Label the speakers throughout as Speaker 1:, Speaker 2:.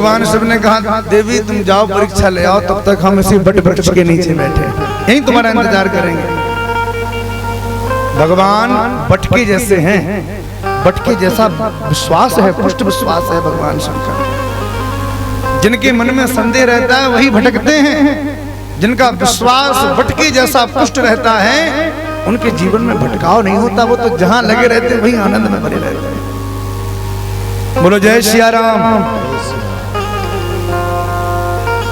Speaker 1: भगवान शिव ने कहा देवी तुम जाओ परीक्षा ले आओ, तब तक हम इसी बट वृक्ष के नीचे बैठे यहीं तुम्हारा इंतजार करेंगे। भगवान बटके जैसे हैं, बटके जैसा विश्वास है, पुष्ट विश्वास है भगवान शंकर। जिनके मन में संदेह रहता है वही भटकते हैं, जिनका विश्वास बटके जैसा पुष्ट रहता है उनके जीवन में भटकाव नहीं होता, वो तो जहां लगे रहते वहीं आनंद में भरे रहते हैं। बोलो जय सिया राम।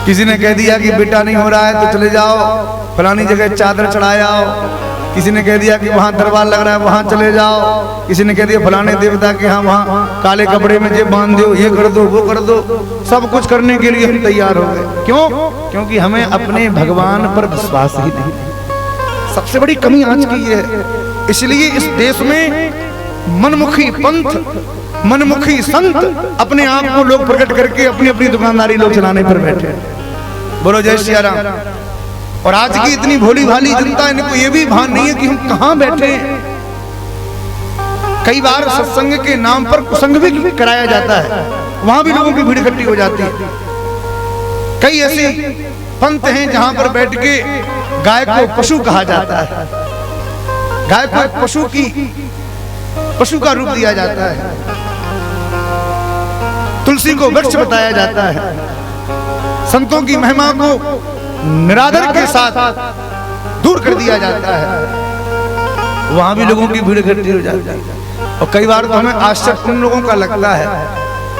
Speaker 1: किसी ने कह दिया कि बेटा नहीं हो रहा है तो चले जाओ फलानी जगह चादर चढ़ाया आओ, किसी ने कह दिया कि वहां दरबार लग रहा है वहां चले जाओ, किसी ने कह दिया फलाने देवता के हाँ वहां काले कपड़े में जे बांध दो, ये कर दो वो कर दो, सब कुछ करने के लिए हम तैयार हो गए। क्यों? क्योंकि हमें अपने भगवान पर विश्वास ही नहीं। सबसे बड़ी कमी आज की है, इसलिए इस देश में मनमुखी पंथ, मनमुखी संत अपने आप को लोग प्रकट करके अपनी अपनी दुकानदारी लोग चलाने पर बैठे। बोलो जय सिया राम। और आज की इतनी भोली भाली जनता, इनको ये भी भान नहीं है कि हम कहां बैठे हैं। कई बार सत्संग के नाम पर कुसंग भी कराया जाता है, वहां भी लोगों की भीड़ इकट्ठी हो जाती है। कई ऐसे पंथ हैं जहां पर बैठ के गाय को पशु कहा जाता है, गाय को पशु का रूप दिया जाता है, तुलसी को वृक्ष बताया जाता है, संतों की महिमा को निरादर के साथ दूर कर दिया जाता है। वहां भी लोगों की भीड़ इकट्ठी हो जाती है। और कई बार तो हमें आश्चर्य उन लोगों का लगता है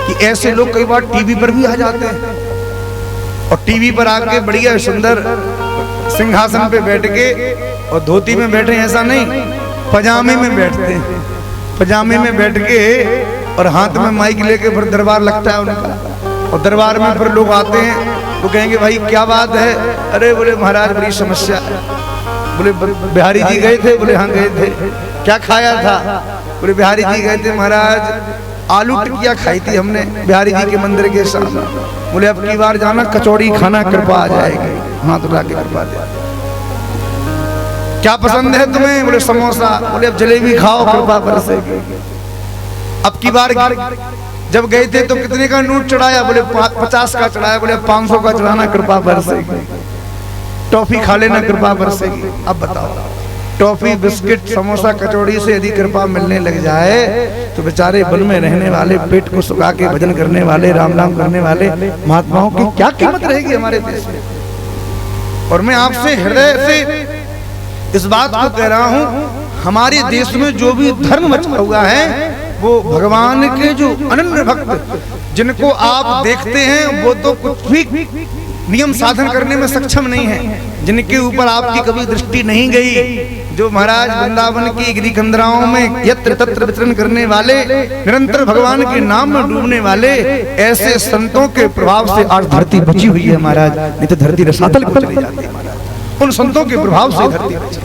Speaker 1: कि ऐसे लोग कई बार टीवी पर भी आ जाते हैं और टीवी पर आके बढ़िया सुंदर सिंहासन पे बैठ के और धोती में बैठे, ऐसा नहीं, पजामे में बैठते हैं, पजामे में बैठ के और हाथ में माइक लेके फिर दरबार लगता है उनका। और दरबार में फिर लोग आते हैं, वो कहेंगे भाई क्या बात है, अरे बोले महाराज बड़ी समस्या है। बोले बिहारी जी गए थे? बोले हाँ गए थे। क्या खाया था? बोले बिहारी जी गए थे महाराज, आलू टिकिया खाई थी हमने बिहारी जी के मंदिर के सामने। बोले अब की बार जाना कचौड़ी खाना, कृपा आ जाएगी, हाथ उठा के कृपा दे। क्या पसंद है तुम्हें? बोले समोसा। बोले अब जलेबी खाओ, कृपा बरसेगी। अब की बार जब गए थे तो कितने का नोट चढ़ाया? बोले 50 का चढ़ाया। बोले 500 का चढ़ाना, कृपा बरसेगी। टॉफी खा लेना, कृपा बरसेगी। अब बताओ, टॉफी बिस्किट समोसा कचौड़ी से यदि कृपा मिलने लग जाए तो बेचारे वन में रहने वाले, पेट को सुखा के भजन करने वाले, राम नाम करने वाले महात्माओं की क्या कीमत रहेगी हमारे देश में। और मैं आपसे हृदय से इस बात को कह रहा हूं, हमारे देश में जो भी धर्म मचा हुआ है वो भगवान के जो अनन्य भक्त जिनको आप देखते हैं वो तो कुछ भी नियम साधन करने में सक्षम नहीं है, जिनके ऊपर आपकी कभी दृष्टि नहीं गई, जो महाराज वृंदावन की गिरिकंदराओं में यत्र तत्र विचरण करने वाले, निरंतर भगवान के नाम में डूबने वाले, ऐसे संतों के प्रभाव से आज धरती बची हुई है महाराज, नहीं तो धरती रसातल पर चली जाती है महाराज। उन संतों के प्रभाव से धरती बची।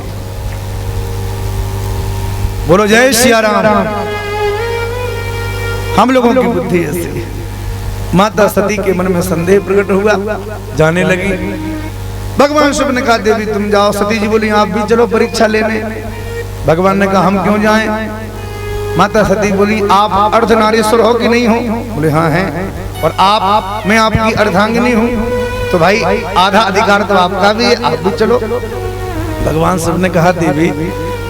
Speaker 1: बोलो जय सिया राम। हम लोगों की बुद्धि ऐसी। माता सती के मन में संदेह प्रकट हुआ, जाने लगी। भगवान शिव ने कहा देवी तुम जाओ। सती जी बोली आप भी चलो परीक्षा लेने। भगवान ने कहा हम क्यों जाएं? माता सती बोली आप अर्धनारीश्वर हो कि नहीं हो? बोले हाँ हैं। और आप, मैं आपकी अर्धांगिनी हूँ, तो भाई आधा अधिकार तो आपका भी है, आप भी चलो। भगवान शिव ने कहा देवी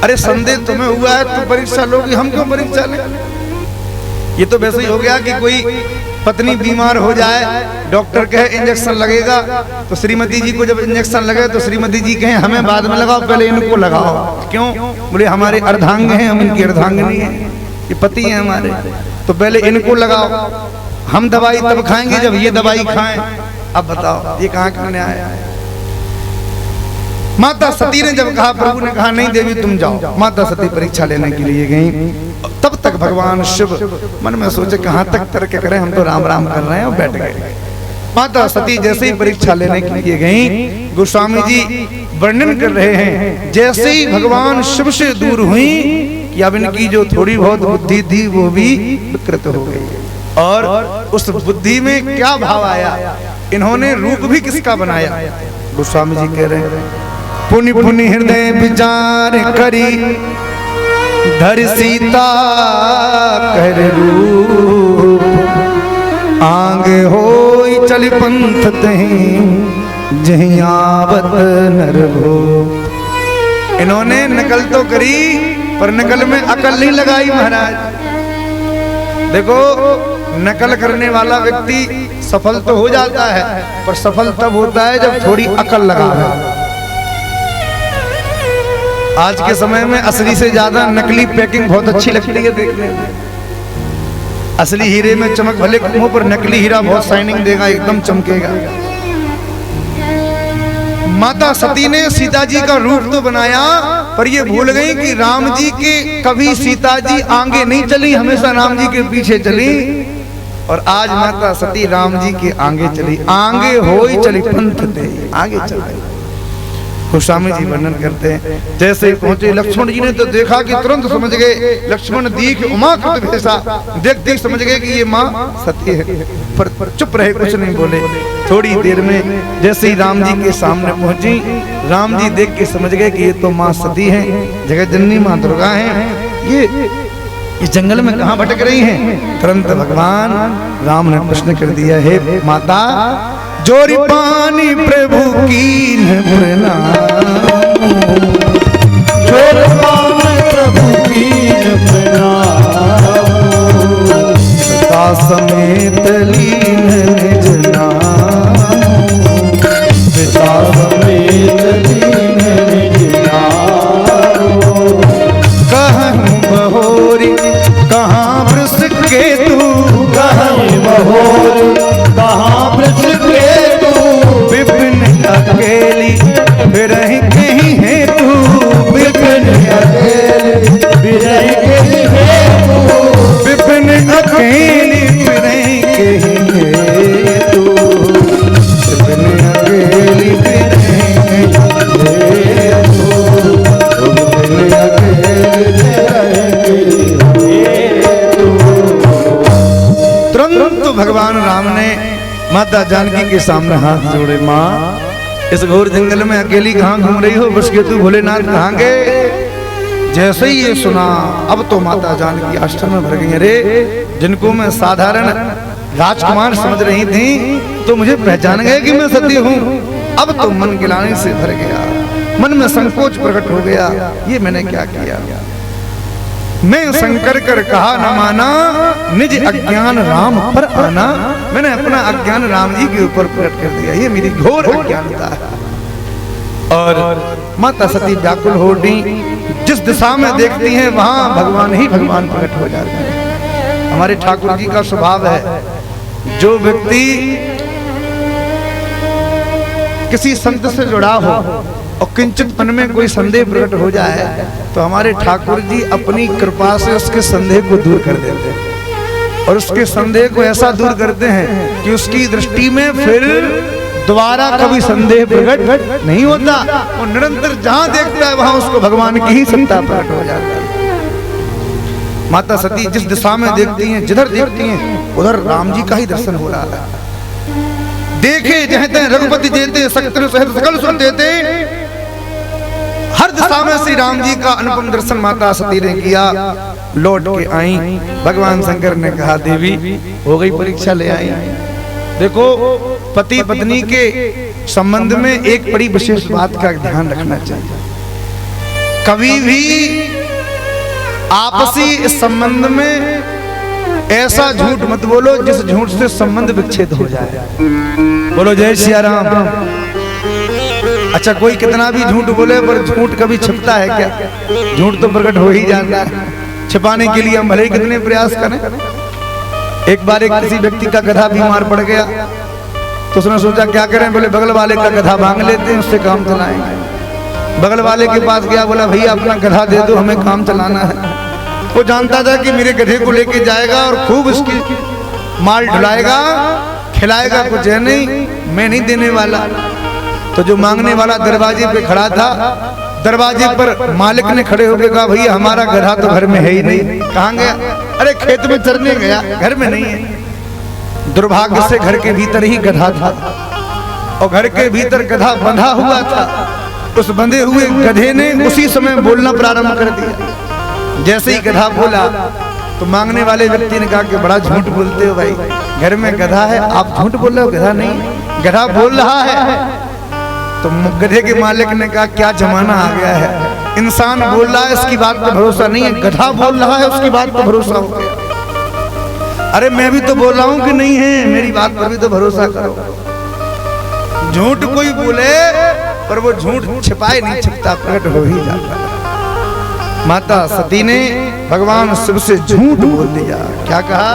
Speaker 1: अरे संदेह तुम्हें हुआ है तो परीक्षा लोगी, हम क्यों परीक्षा लें? ये तो वैसे ही हो गया कि कोई पत्नी बीमार हो जाए, डॉक्टर कहे इंजेक्शन लगेगा, तो श्रीमती जी को जब इंजेक्शन लगे तो श्रीमती जी कहें हमें बाद में लगाओ, पहले इनको लगाओ। क्यों? बोले हमारे अर्धांग हैं, हम इनकी अर्धांगिनी हैं, ये पति हैं हमारे, तो पहले इनको लगाओ, हम दवाई तब खाएंगे जब ये दवाई खाएं। अब बताओ ये कहाँ का न्याय है? माता सती ने जब कहा, प्रभु ने कहा नहीं देवी तुम जाओ। माता सती परीक्षा लेने के लिए गई। तब तक भगवान शिव मन में सोचे कहां तक तर्क करें, हम तो राम राम कर रहे हैं, और बैठ गए। माता सती जैसे ही परीक्षा लेने के लिए गई, गोस्वामी जी वर्णन कर रहे हैं, जैसे ही भगवान शिव से दूर हुई कि अब इनकी जो थोड़ी बहुत बुद्धि थी वो भी विकृत हो गई। और उस बुद्धि में क्या भाव आया, इन्होंने रूप भी किसका बनाया? गोस्वामी जी कह रहे हैं पुनि पुनि हृदय विचार करी, धर सीता कर रूप, आंग हो चली पंथ तहीं जहीं आवत नर हो। इन्होंने नकल तो करी पर नकल में अकल नहीं लगाई महाराज। देखो नकल करने वाला व्यक्ति सफल तो हो जाता है पर सफल तब होता है जब थोड़ी अकल लगावे। आज के समय में असली से ज्यादा नकली पैकिंग बहुत अच्छी लगती है देखने में। असली हीरे में चमक भले कम हो पर नकली हीरा बहुत शाइनिंग देगा, एकदम चमकेगा। माता सती ने सीता जी का रूप तो बनाया पर ये भूल गई कि राम जी के कभी सीता जी आगे नहीं चली, हमेशा राम जी के पीछे चली। और आज माता सती राम जी के आगे चली, आगे हो ही चली पंथ दे, आगे चल रही। गोस्वामी जी वर्णन करते हैं जैसे पहुंचे लक्ष्मण जी ने तो देखा कि तुरंत समझ गए। लक्ष्मण दीख उमा कृत भेषा, देखते ही समझ गए कि ये माँ सती है, पर चुप रहे, कुछ नहीं बोले। थोड़ी देर में जैसे ही राम जी के सामने पहुंची, राम जी देख के समझ गए कि ये तो माँ सती है, जगत जननी माँ दुर्गा है। ये जंगल में कहाँ भटक रही हैं? तुरंत भगवान राम ने प्रश्न कर दिया, हे माता जोरी पानी प्रभु कीन प्रणाम, जोरी पानी प्रभु कीन प्रणाम, सीता समेत लीन निज नाम, सीता समेत लीन निज नाम। कहूँ बहोरी कहाँ वृष के तू, कहूँ बहोरी कहाँ वृष के विपिन अकेली बिरही कहीं है तू, विपिन अकेली बिरही कहीं है तू, विपिन अकेली बिरही कहीं है तू, विपिन अकेली बिरही कहीं है तू, विपिन अकेली बिरही है तू। तुरंत भगवान राम ने माता जानकी के सामने हाथ जोड़े, माँ इस घोर जंगल में अकेली कहाँ घूम रही हो, बस के तू भोलेनाथ कहाँ गए? जैसे ही ये सुना अब तो माता जानकी आश्चर्य में भर गई। अरे जिनको मैं साधारण राजकुमार समझ रही थी तो मुझे पहचान गए कि मैं सती हूँ। अब तो मन गिलाने से भर गया, मन में संकोच प्रकट हो गया, ये मैंने क्या किया? मैं शंकर कर कहा न माना, निज अज्ञान राम पर आना। मैंने अपना अज्ञान राम जी के ऊपर प्रकट कर दिया, ये मेरी घोर अज्ञानता है। और माता सती व्याकुल हो गई, जिस दिशा में देखती हैं वहां भगवान ही भगवान प्रकट हो जाते हैं। हमारे ठाकुर जी का स्वभाव है, जो व्यक्ति किसी संत से जुड़ा हो और किंचित मन में कोई संदेह प्रकट हो जाए तो हमारे ठाकुर जी अपनी कृपा से उसके संदेह को दूर कर देते हैं। और उसके संदेह को ऐसा दूर करते हैं कि उसकी दृष्टि में फिर दोबारा कभी संदेह प्रकट नहीं होता। और निरंतर जहां देखता है वहां उसको भगवान की ही सत्ता प्रकट हो जाता है। माता सती जिस दिशा में देखती हैं, जिधर देखती हैं उधर राम जी का ही दर्शन हो रहा है। देखे जहते रघुपति जेते सकल सकल सुन देते, हर दिशा में श्री राम जी का अनुपम दर्शन माता सती ने किया। लौट के आई, भगवान शंकर ने कहा देवी हो गई परीक्षा, ले आई। देखो पति पत्नी के संबंध में एक बड़ी विशेष बात का ध्यान रखना चाहिए। कभी भी आपसी संबंध में ऐसा झूठ मत बोलो जिस झूठ से संबंध विच्छेद हो जाए। बोलो जय सिया राम। अच्छा कोई कितना भी झूठ बोले पर झूठ कभी छिपता है क्या? झूठ तो प्रकट हो ही जाता है। छिपाने के लिए हम भले ही कितने प्रयास करें। एक बार एक किसी व्यक्ति का गधा बीमार पड़ गया तो उसने सोचा क्या करें, बोले बगल वाले का गधा मांग लेते हैं, उससे काम चलाएंगे। बगल वाले के पास गया, बोला भैया अपना गधा दे दो, हमें काम चलाना है। वो जानता था कि मेरे गधे को लेके जाएगा और खूब उसकी माल ढुलाएगा, खिलाएगा, कुछ है नहीं, मैं नहीं देने वाला। तो जो मांगने वाला दरवाजे पे खड़ा था, दरवाजे पर मालिक ने खड़े होकर कहा भैया हमारा गधा तो घर में है ही नहीं। कहाँ गया? अरे खेत में चरने गया, घर में नहीं है। दुर्भाग्य से घर के भीतर ही गधा था और घर के भीतर गधा बंधा हुआ था। उस बंधे हुए गधे ने उसी समय बोलना प्रारंभ कर दिया। जैसे ही गधा बोला तो मांगने वाले व्यक्ति ने कहा कि बड़ा झूठ बोलते हो भाई, घर में गधा है, आप झूठ बोल रहे हो, गधा नहीं, गधा बोल रहा है। तो गधे के मालिक ने कहा क्या जमाना आ गया है, इंसान बोल रहा है इसकी बात पर भरोसा नहीं है, गधा बोल रहा है उसकी बात पर भरोसा हो गया। अरे मैं भी तो बोल रहा हूं कि नहीं है, मेरी बात पर भी तो भरोसा करो। झूठ कोई बोले पर वो झूठ छिपाए नहीं छिपता, प्रकट हो ही जाता। माता सती ने भगवान शिव से झूठ बोल दिया। क्या कहा?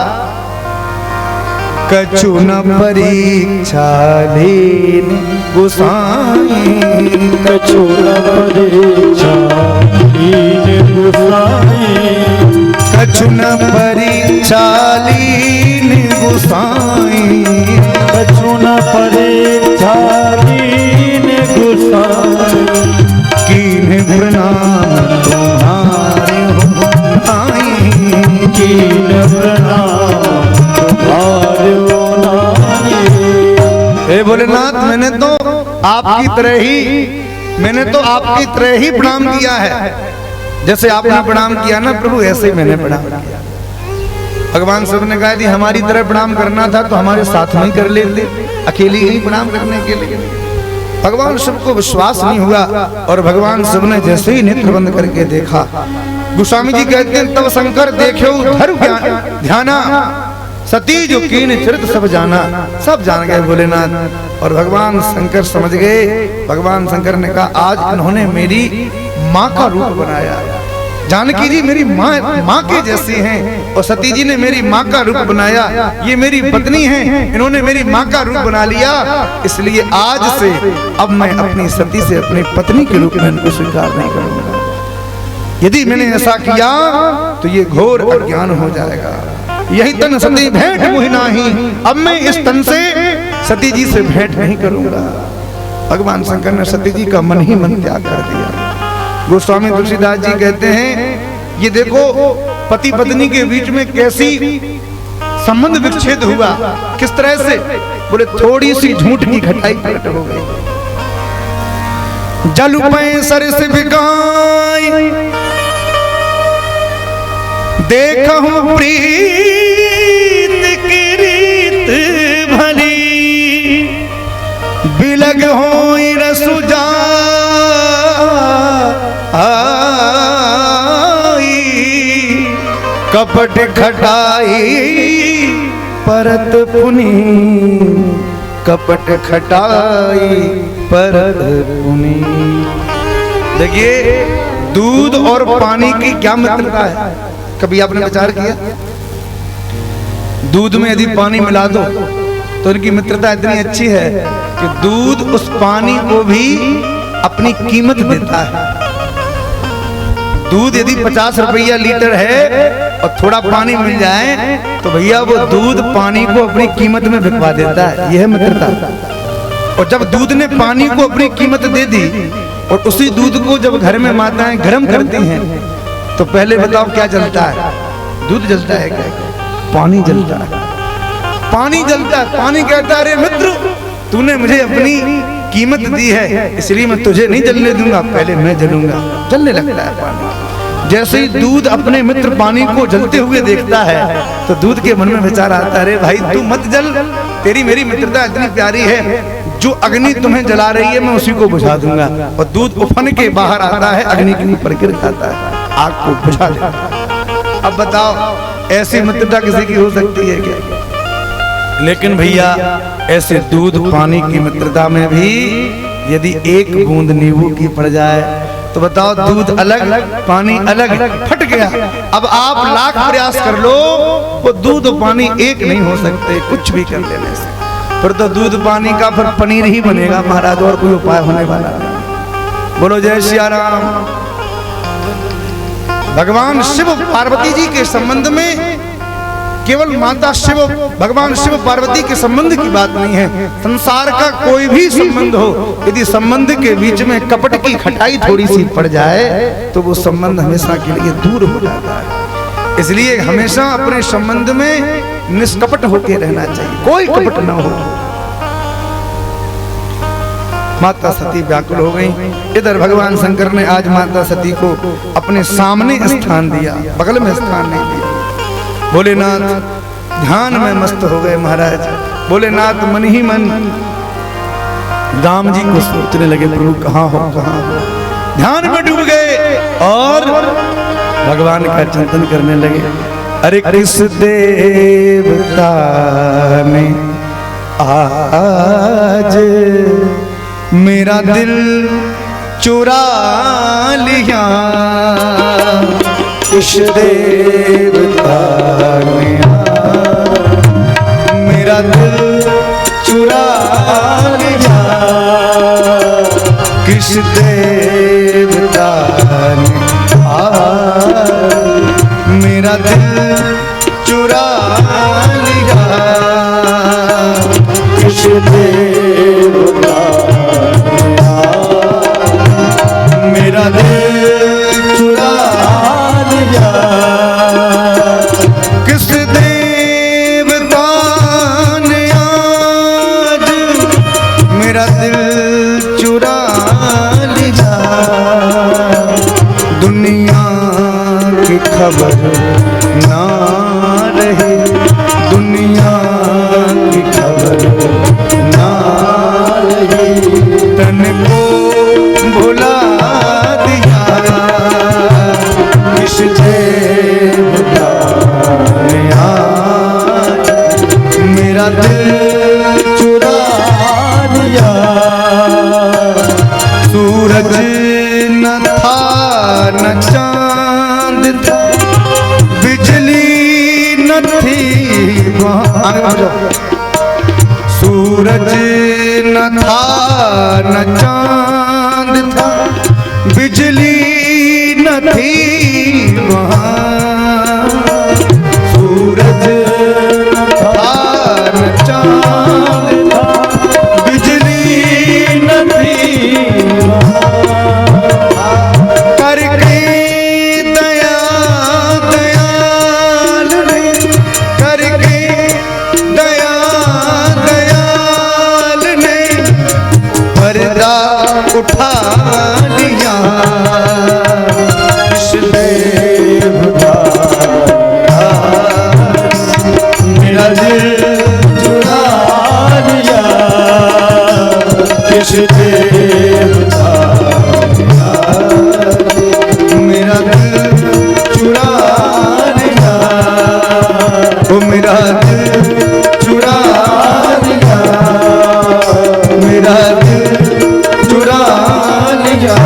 Speaker 1: कछु न परीक्षा लेने गोसाई,
Speaker 2: कछु न परीक्षा लेने गोसाई,
Speaker 1: कछु न परीक्षा लेने गोसाई,
Speaker 2: कछु न परीक्षा लेने गोसाई,
Speaker 1: कीन्ह प्रणाम तुम्हारे हो नाई,
Speaker 2: कीन्ह प्रणाम तुम्हारे हो नाई।
Speaker 1: हे भोलेनाथ, मैंने तो आपकी तरह ही प्रणाम किया है, जैसे आपने प्रणाम किया ना प्रभु, ऐसे ही मैंने प्रणाम किया। भगवान शिव ने कहा यदि हमारी तरह प्रणाम करना था तो हमारे साथ में कर लेते, अकेले ही प्रणाम करने के लिए। भगवान शिव को विश्वास नहीं हुआ और भगवान शिव ने जैसे ही नेत्र बंद करके देखा, गोस्वामी जी कहते हैं तब शंकर देख्यो धर्म ध्याना, सती जो कीन चरित सब जाना, सब जान गए भोलेनाथ। और भगवान शंकर समझ गए। भगवान शंकर ने कहा आज इन्होंने मेरी माँ का रूप बनाया, जानकी जी मेरी माँ के जैसी हैं और सती जी ने मेरी माँ का रूप बनाया, ये मेरी पत्नी हैं, इन्होंने मेरी माँ का रूप बना लिया, इसलिए आज से अब मैं अपनी सती से अपनी पत्नी के रूप में इनको स्वीकार नहीं करूंगा। यदि मैंने ऐसा किया तो ये घोर अज्ञान हो जाएगा। यही तन सती भेंट मुहि नाही, अब मैं इस तन से सती जी से भेंट नहीं करूंगा। भगवान शंकर ने सती जी का मन ही मन त्याग कर दिया। गोस्वामी तुलसीदास जी कहते हैं ये देखो पति पत्नी के बीच में कैसी संबंध विच्छेद हुआ, किस तरह से, बोले थोड़ी सी झूठ की खटाई प्रकट हो गई। जल पे सरस बिकाई देखहु प्रीत की रीत भली, बिलग होई रसुजा कपट खटाई परत पुनी, कपट खटाई परत पुनी। देखिए दूध और पानी की क्या मित्रता है, कभी आपने विचार किया? दूध में यदि पानी मिला दो तो इनकी मित्रता इतनी अच्छी है कि दूध उस पानी को भी अपनी कीमत देता है। दूध यदि 50 रुपया लीटर है और थोड़ा पानी मिल जाए तो भैया वो दूध पानी को अपनी कीमत में बिकवा देता है। यह है मित्रता। और जब दूध ने पानी को अपनी कीमत दे दी और उसी दूध को जब घर में माताएं गर्म करती हैं तो पहले बताओ क्या जलता है? दूध जलता है क्या? पानी जलता है। पानी जलता है। पानी कहता है अरे मित्र तूने मुझे अपनी कीमत दी है इसलिए मैं तुझे नहीं जलने दूंगा, पहले मैं जलूंगा। जलने लगता है पानी। जैसे ही दूध अपने मित्र पानी को जलते हुए देखता है तो दूध के मन में विचार आता है अरे भाई तू मत जल, तेरी मेरी मित्रता इतनी प्यारी है, जो अग्नि तुम्हें जला रही है मैं उसी को बुझा दूंगा। और दूध उफन के बाहर आता है, अग्नि के ऊपर गिर जाता है, आग को बुझा देता है। अब बताओ ऐसी मित्रता किसी की हो सकती है क्या? लेकिन भैया ऐसे दूध पानी की मित्रता में भी यदि एक बूंद नींबू की पड़ जाए तो बताओ दूध अलग पानी अलग, फट गया। अब आप लाख प्रयास कर लो वो दूध पानी एक नहीं हो सकते कुछ भी कर लेने से। फिर तो दूध पानी का फिर पनीर ही बनेगा महाराज, और कोई उपाय होने वाला नहीं। बोलो जय सिया राम। भगवान शिव पार्वती जी के संबंध में केवल माता शिव भगवान शिव पार्वती के संबंध की बात नहीं है, संसार का कोई भी संबंध हो यदि संबंध के बीच में कपट की खटाई थोड़ी सी पड़ जाए तो वो संबंध हमेशा के लिए दूर हो जाता है। इसलिए हमेशा अपने संबंध में निष्कपट होकर रहना चाहिए, कोई कपट ना हो। माता सती व्याकुल हो गई। इधर भगवान शंकर ने आज माता सती को अपने सामने स्थान दिया, बगल में स्थान नहीं दिया। भोलेनाथ ध्यान में मस्त हो गए महाराज। भोलेनाथ मन ही मन राम जी को सोचने लगे, प्रभु कहाँ हो कहाँ हो। ध्यान में डूब गए और भगवान का चिंतन करने लगे। अरे किस देवता ने आज मेरा दिल चुरा लिया, किस देवता ने मेरा दिल चुरा लिया, किस देवता ने मेरा दिल चुरा लिया,
Speaker 2: किस देवता
Speaker 1: मेरा दिल चुरा लिया, किस देवता ने आज मेरा दिल चुरा लिया। दुनिया की खबर ना रही, दुनिया की खबर ना रही, तन को भुला दिया, किस देवता ने आज मेरा दिल चुरा लिया। सूरज न था न चांद था, बिजली न थी वहाँ, सूरज न था न चांद था, बिजली न थी वहाँ, सूरज न था न चांद था, बिजली न थी वहाँ, करके दया दयाल ने, करके दया दयाल ने पर्दा उठा लिया, किस देवता मेरा दिल चुरा लिया, किस देवता मेरा दिल चुरा लिया, वो मेरा दिल चुरा लिया, मेरा दिल चुरा लिया।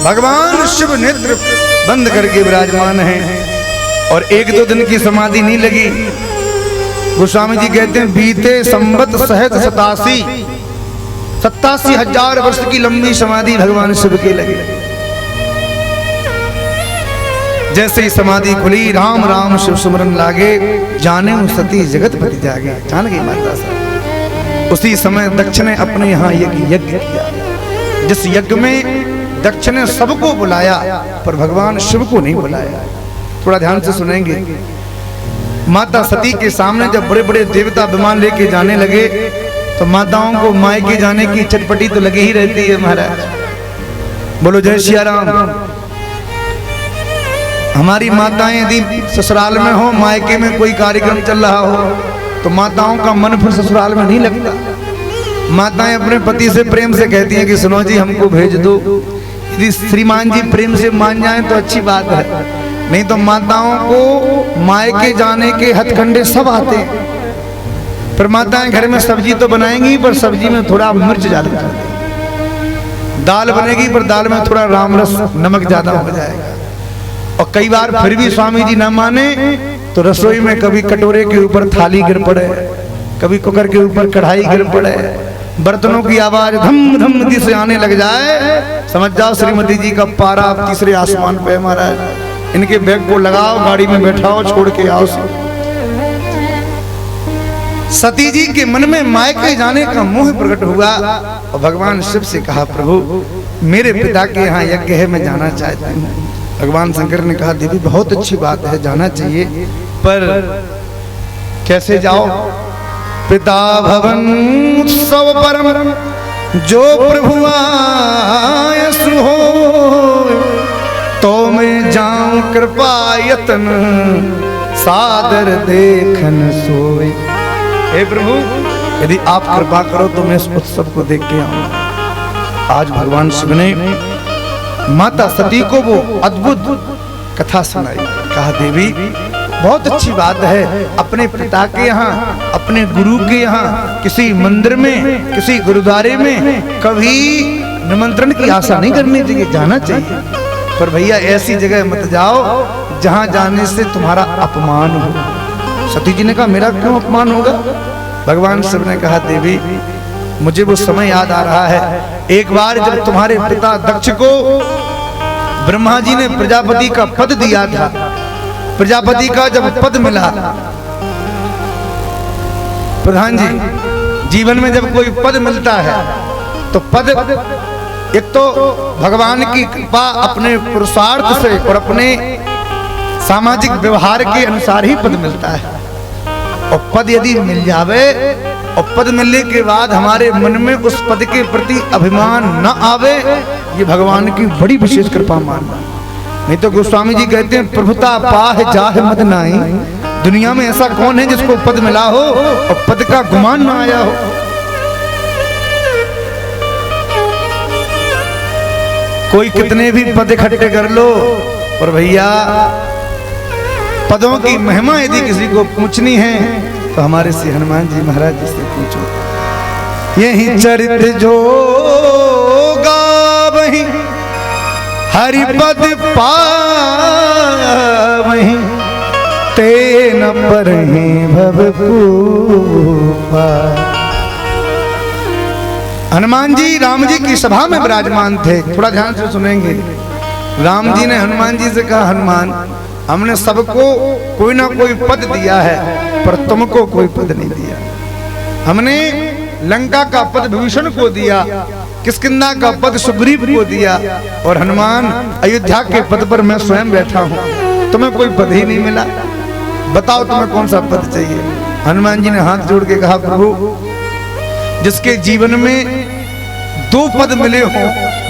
Speaker 1: भगवान शिव नेत्र बंद करके विराजमान हैं और एक दो दिन की समाधि नहीं लगी। गोस्वामी जी कहते हैं बीते संवत सहज 87,000 वर्ष की लंबी समाधि भगवान शिव की लगी। जैसे ही समाधि खुली, राम राम शिव सुमरन लागे, जाने सती जगतपति जागे, जान गई माता साहब। उसी समय दक्ष ने अपने यहाँ यज्ञ किया, जिस यज्ञ में दक्ष ने सबको बुलाया पर भगवान शिव को नहीं बुलाया। थोड़ा ध्यान से सुनेंगे। माता सती के सामने जब बड़े बड़े देवता विमान लेके जाने लगे तो माताओं को मायके जाने की चटपटी तो लगी ही रहती है महाराज। बोलो जय सिया राम। हमारी माताएं यदि ससुराल में हो, मायके में कोई कार्यक्रम चल रहा हो तो माताओं का मन फिर ससुराल में नहीं लगता। माताएं अपने पति से प्रेम से कहती हैं कि सुनो जी हमको भेज दो। यदि श्रीमान जी प्रेम से मान जाएं तो अच्छी बात है, नहीं तो माताओं को मायके जाने के हथकंडे सब आते हैं। फिर माताएं घर में सब्जी तो बनाएंगी पर सब्जी में थोड़ा मिर्च ज्यादा कर देंगी, दाल बनेगी पर दाल में थोड़ा रामरस नमक ज्यादा हो जाएगा। और कई बार फिर भी स्वामी जी ना माने तो रसोई में कभी कटोरे के ऊपर थाली गिर पड़े, कभी कुकर के ऊपर कढ़ाई गिर पड़े, बर्तनों की आवाज धम धम दी से आने लग जाए, समझ जाओ श्रीमती जी का पारा अब तीसरे आसमान पे महाराज। इनके बैग को लगाओ, गाड़ी में बैठाओ, छोड़ के आओ। सती जी के मन में मायके जाने का मोह प्रकट हुआ और भगवान शिव से कहा प्रभु मेरे पिता के यहाँ यज्ञ है, मैं जाना चाहती हूँ। भगवान शंकर ने कहा देवी बहुत अच्छी बात है, जाना चाहिए, पर कैसे जाओ? पिता भवन उत्सव परम जो प्रभु आयसु हो, तो मैं जाऊं कृपा यतन सादर देखन सोए। हे प्रभु, यदि आप कृपा करो तो मैं इस उत्सव को देख के आऊंगा। आज भगवान शिव ने माता सती को वो अद्भुत कथा सुनाई। कहा देवी बहुत अच्छी बात है, अपने पिता के यहाँ, अपने गुरु के यहाँ, किसी मंदिर में, किसी गुरुद्वारे में कभी निमंत्रण की आशा नहीं करनी चाहिए, जाना चाहिए। पर भैया ऐसी जगह मत जाओ जहां जाने से तुम्हारा अपमान हो। सती जी ने कहा मेरा क्यों अपमान होगा? भगवान शिव ने कहा देवी मुझे वो समय याद आ रहा है, एक बार जब तुम्हारे पिता दक्ष को ब्रह्मा जी ने प्रजापति का पद दिया था। प्रजापति का जब पद मिला, प्रधान जी, जीवन में जब कोई पद मिलता है तो पद एक तो भगवान की कृपा, अपने पुरुषार्थ से और अपने सामाजिक व्यवहार के अनुसार ही पद मिलता है। और पद यदि मिल जावे और पद मिलने के बाद हमारे मन में उस पद के प्रति अभिमान न आवे, ये भगवान की बड़ी विशेष कृपा मानना। नहीं तो गोस्वामी जी कहते हैं प्रभुता पाह जाह मद नाई। दुनिया में ऐसा कौन है जिसको पद मिला हो और पद का गुमान ना आया हो? कोई कितने भी पद इकट्ठे कर लो, और भैया पदों की महिमा यदि किसी को पूछनी है तो हमारे श्री हनुमान जी महाराज जी से पूछो। यही चरित्र जो गावहि हरिपद पावहि ते न परहि भव भूपा। हनुमान जी राम जी की सभा में विराजमान थे। थोड़ा ध्यान से सुनेंगे। राम जी ने हनुमान जी से कहा हनुमान, हमने सबको कोई ना कोई पद दिया है पर तुमको कोई पद नहीं दिया। हमने लंका का पद विभीषण को दिया, किष्किंधा का पद सुग्रीव को दिया, और हनुमान अयोध्या के पद पर मैं स्वयं बैठा हूँ, तुम्हें कोई पद ही नहीं मिला। बताओ तुम्हें कौन सा पद चाहिए? हनुमान जी ने हाथ जोड़ के कहा प्रभु, जिसके जीवन में दो पद मिले हो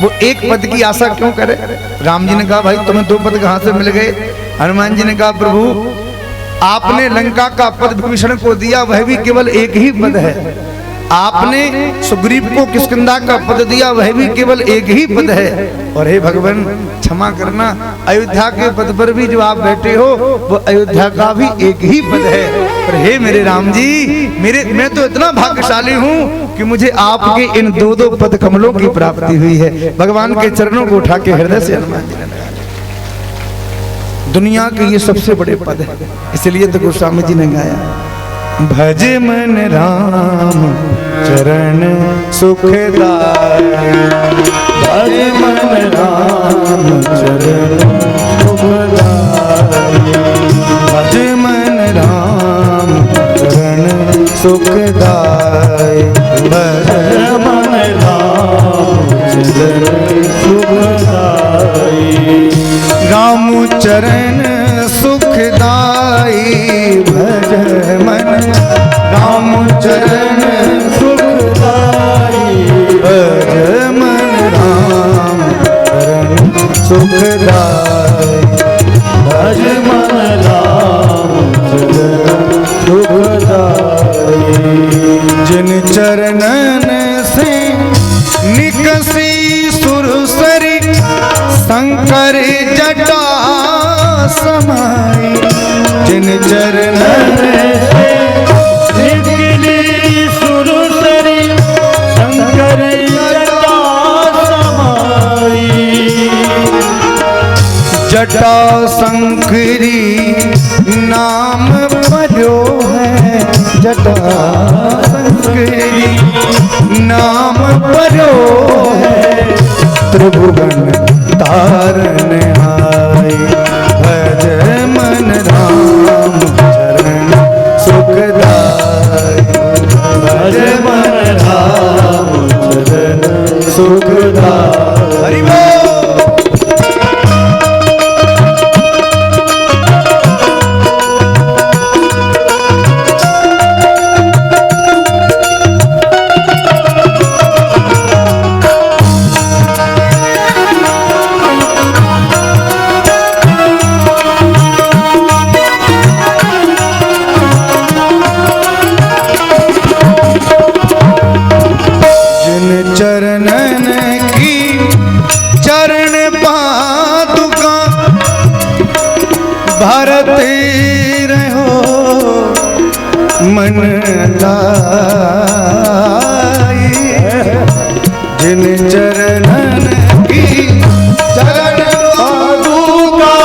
Speaker 1: वो एक पद की आशा क्यों करे? राम जी ने कहा भाई तुम्हें दो पद कहां से मिल गए? हनुमान जी ने कहा प्रभु, आपने लंका का पद विभीषण को दिया, वह भी केवल एक ही पद है। आपने सुग्रीव को किष्किंधा का पद दिया, वह भी केवल एक ही पद है। और हे भगवान क्षमा करना, अयोध्या के पद पर भी जो आप बैठे हो वो अयोध्या का भी एक ही पद है। पर हे मेरे राम जी, मैं तो इतना भाग्यशाली हूँ कि मुझे आपके इन दो दो पद कमलों की प्राप्ति हुई है। भगवान के चरणों को उठा के हृदय से हनुमान जी ने लगा लिया। दुनिया के ये सबसे बड़े पद है, इसलिए तो गोस्वामी जी ने गाया, भज मन राम चरण सुखदाई,
Speaker 2: भज मन राम चरण सुखदाई,
Speaker 1: भज मन राम चरण सुखदाई,
Speaker 2: भज मन राम चरण सुखदाई,
Speaker 1: राम चरण सुखदाई, भज मन राम चरण
Speaker 2: सुखदाई,
Speaker 1: भज मन राम चरण सुखदाई,
Speaker 2: भज मन राम चरण सुखदाई।
Speaker 1: जिन चरणन से निकसी सुरसरी शंकर जटा समाई, जिन चरणन
Speaker 2: से निकली सुरसरी शंकर जटा समाई,
Speaker 1: जटा शंकरी नाम पर्यो है, जटा शंकरी नाम पर्यो है, त्रिभुवन तारन आई, भज मन राम चरण सुखदाई,
Speaker 2: भज मन राम चरण सुखदाई।
Speaker 1: हरि बोल। मन लाई, जिन चरणन की चरण पादुका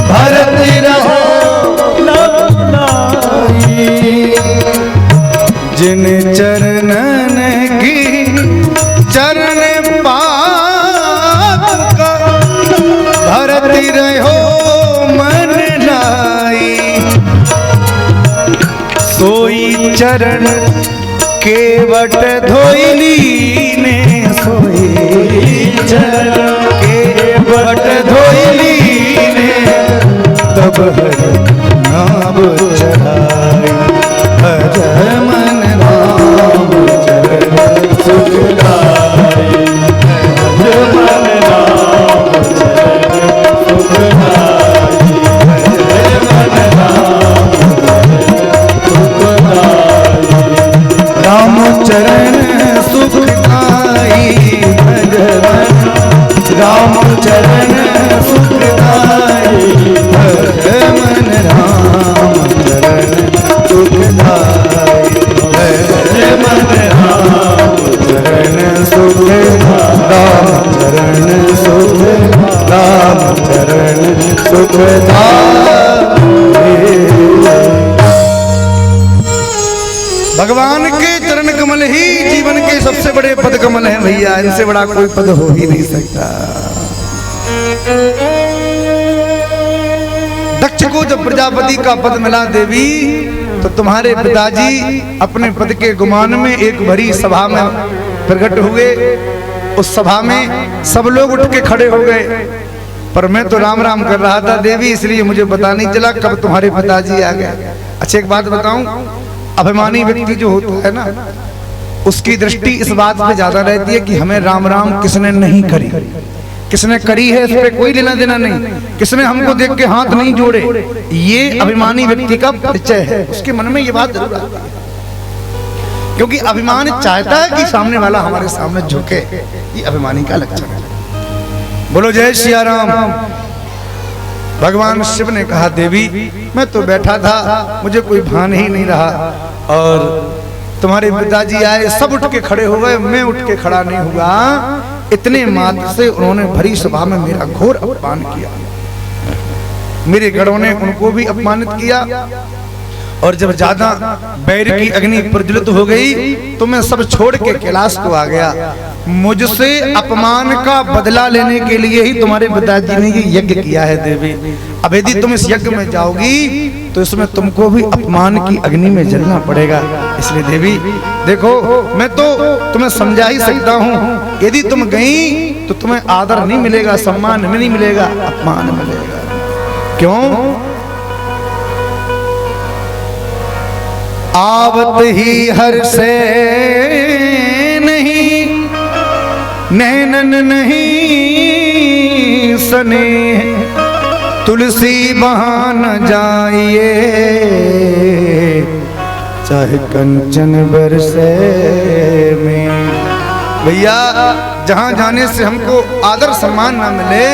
Speaker 1: भरती रहो लाई, जिन चरणन की चरण पादुका भरती रहो मन लाई, सोई चरण केवट धोइली ने, सोई चरण केवट धोइली ने, तब हरि नाम चढ़ाई, भज मन राम चरण सुखदाई, भज मन राम चरण सुखदाई, भज मन राम चरण सुखदाई, भज राम चरण सुखदाई, भज मन राम चरण सुखदाई, भज मन राम चरण सुखदाई, राम चरण सुख, राम चरण सुखदाई। भगवान के चरण कमल ही जीवन के सबसे बड़े पद कमल हैं भैया, इनसे बड़ा कोई पद हो ही नहीं सकता। दक्ष को जब प्रजापति का पद मिला देवी, तो तुम्हारे पिताजी अपने पद के गुमान में एक भरी सभा में प्रकट हुए। उस सभा में सब लोग उठ के खड़े हो गए, पर मैं तो राम राम कर रहा था देवी, इसलिए मुझे पता नहीं चला कब तुम्हारे पिताजी आ गए। अच्छा एक बात बताऊं, अभिमानी व्यक्ति जो होता है ना, उसकी दृष्टि इस बात पे ज्यादा रहती है कि हमें राम राम किसने नहीं करी, किसने करी है इस पे कोई लेना देना नहीं, किसने हमको देख के हाथ नहीं जोड़े, ये अभिमानी व्यक्ति का परिचय है। उसके मन में ये बात जरूर आती है, क्योंकि अभिमान चाहता है कि सामने वाला हमारे सामने झुके, ये अभिमानी का लक्षण है। बोलो जय सिया राम। भगवान शिव ने कहा देवी मैं तो बैठा था, मुझे कोई भान ही नहीं रहा, और तुम्हारे पिताजी आए, सब उठ के खड़े हो गए, मैं उठ के खड़ा नहीं हुआ। इतने मात्र से उन्होंने भरी सभा में मेरा घोर अपमान किया, मेरे गणों ने उनको भी अपमानित किया, और जब ज्यादा बैर की अग्नि प्रज्वलित हो गई तो मैं सब छोड़ के कैलाश को आ गया। मुझसे अपमान का बदला लेने के लिए ही तुम्हारे पिताजी ने ये यज्ञ किया है देवी। अब यदि तुम इस यज्ञ में जाओगी तो इसमें तुमको भी अपमान की अग्नि में जलना पड़ेगा। इसलिए देवी देखो, मैं तो तुम्हें समझा ही सकता हूँ, यदि तुम गई तो तुम्हें आदर नहीं मिलेगा, सम्मान नहीं मिलेगा, अपमान मिलेगा। क्यों? आवत ही हर से नहीं, नैनन नहीं सने, तुलसी बहान जाइए, चाहे कंचन बरसे में। भैया जहां जाने से हमको आदर सम्मान ना मिले,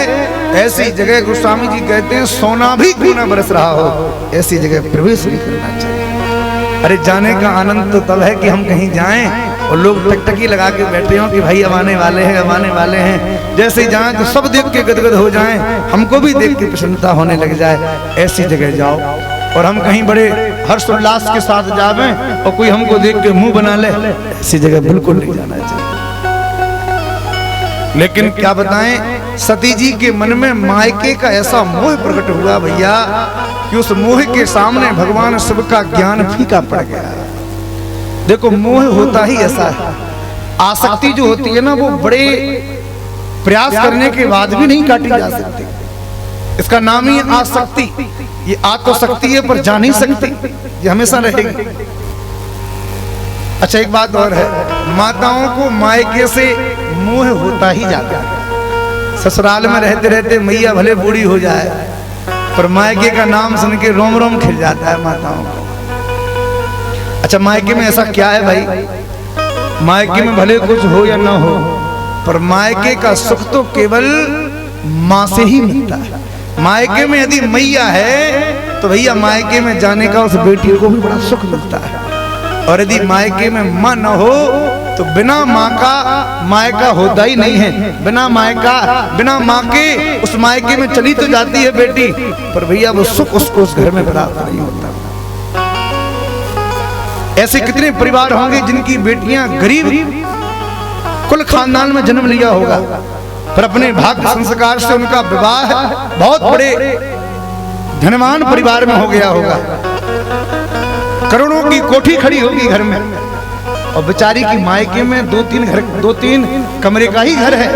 Speaker 1: ऐसी जगह गोस्वामी जी कहते हैं सोना भी क्यों ना बरस रहा हो, ऐसी जगह प्रवेश नहीं करना चाहिए। अरे जाने का आनंद तो तब है कि हम कहीं जाएं और लोग टकटकी लगा के बैठे हों कि भाई अब आने वाले हैं, अब आने वाले हैं। जैसे ही जाएं तो सब देख के गदगद हो जाएं, हमको भी देख के प्रसन्नता होने लग जाए। ऐसी जगह जाओ, और हम कहीं बड़े हर्षोल्लास के साथ जावें और कोई हमको देख के मुंह बना ले, ऐसी जगह बिल्कुल नहीं जाना चाहिए। लेकिन क्या बताएं, सती जी के मन में मायके का ऐसा मोह प्रकट हुआ भैया कि उस मोह के सामने भगवान शिव का ज्ञान फीका पड़ गया। देखो मोह होता ही ऐसा है, आसक्ति जो होती है ना, वो बड़े प्रयास करने के बाद भी नहीं काटी जा सकती। इसका नाम ही आसक्ति। ये आ तो सकती है पर जा नहीं सकती, ये हमेशा रहेगी। अच्छा एक बात और है, माताओं को मायके से मोह होता ही जाता है। ससुराल में रहते रहते मैया भले बूढ़ी हो जाए, पर मायके का नाम सुन के रोम रोम खिल जाता है माताओं को। अच्छा मायके में ऐसा क्या है भाई, मायके में भले कुछ हो या ना हो, पर मायके का सुख तो केवल माँ से ही मिलता है। मायके में यदि मैया है तो भैया मायके में जाने का उस बेटी को भी बड़ा सुख मिलता है। और यदि मायके में माँ न हो तो बिना माँ का मायका होता ही नहीं है। बिना माँ के उस मायके में चली तो जाती है बेटी, पर भैया वो सुख उसको उस घर में प्राप्त नहीं होता। ऐसे कितने परिवार होंगे जिनकी बेटियां गरीब कुल खानदान में जन्म लिया होगा, पर अपने भाग्य संस्कार से उनका विवाह बहुत बड़े धनवान परिवार में हो गया होगा। करोड़ों की कोठी खड़ी होगी घर में, और बेचारी की मायके में 2-3 कमरे का ही घर है,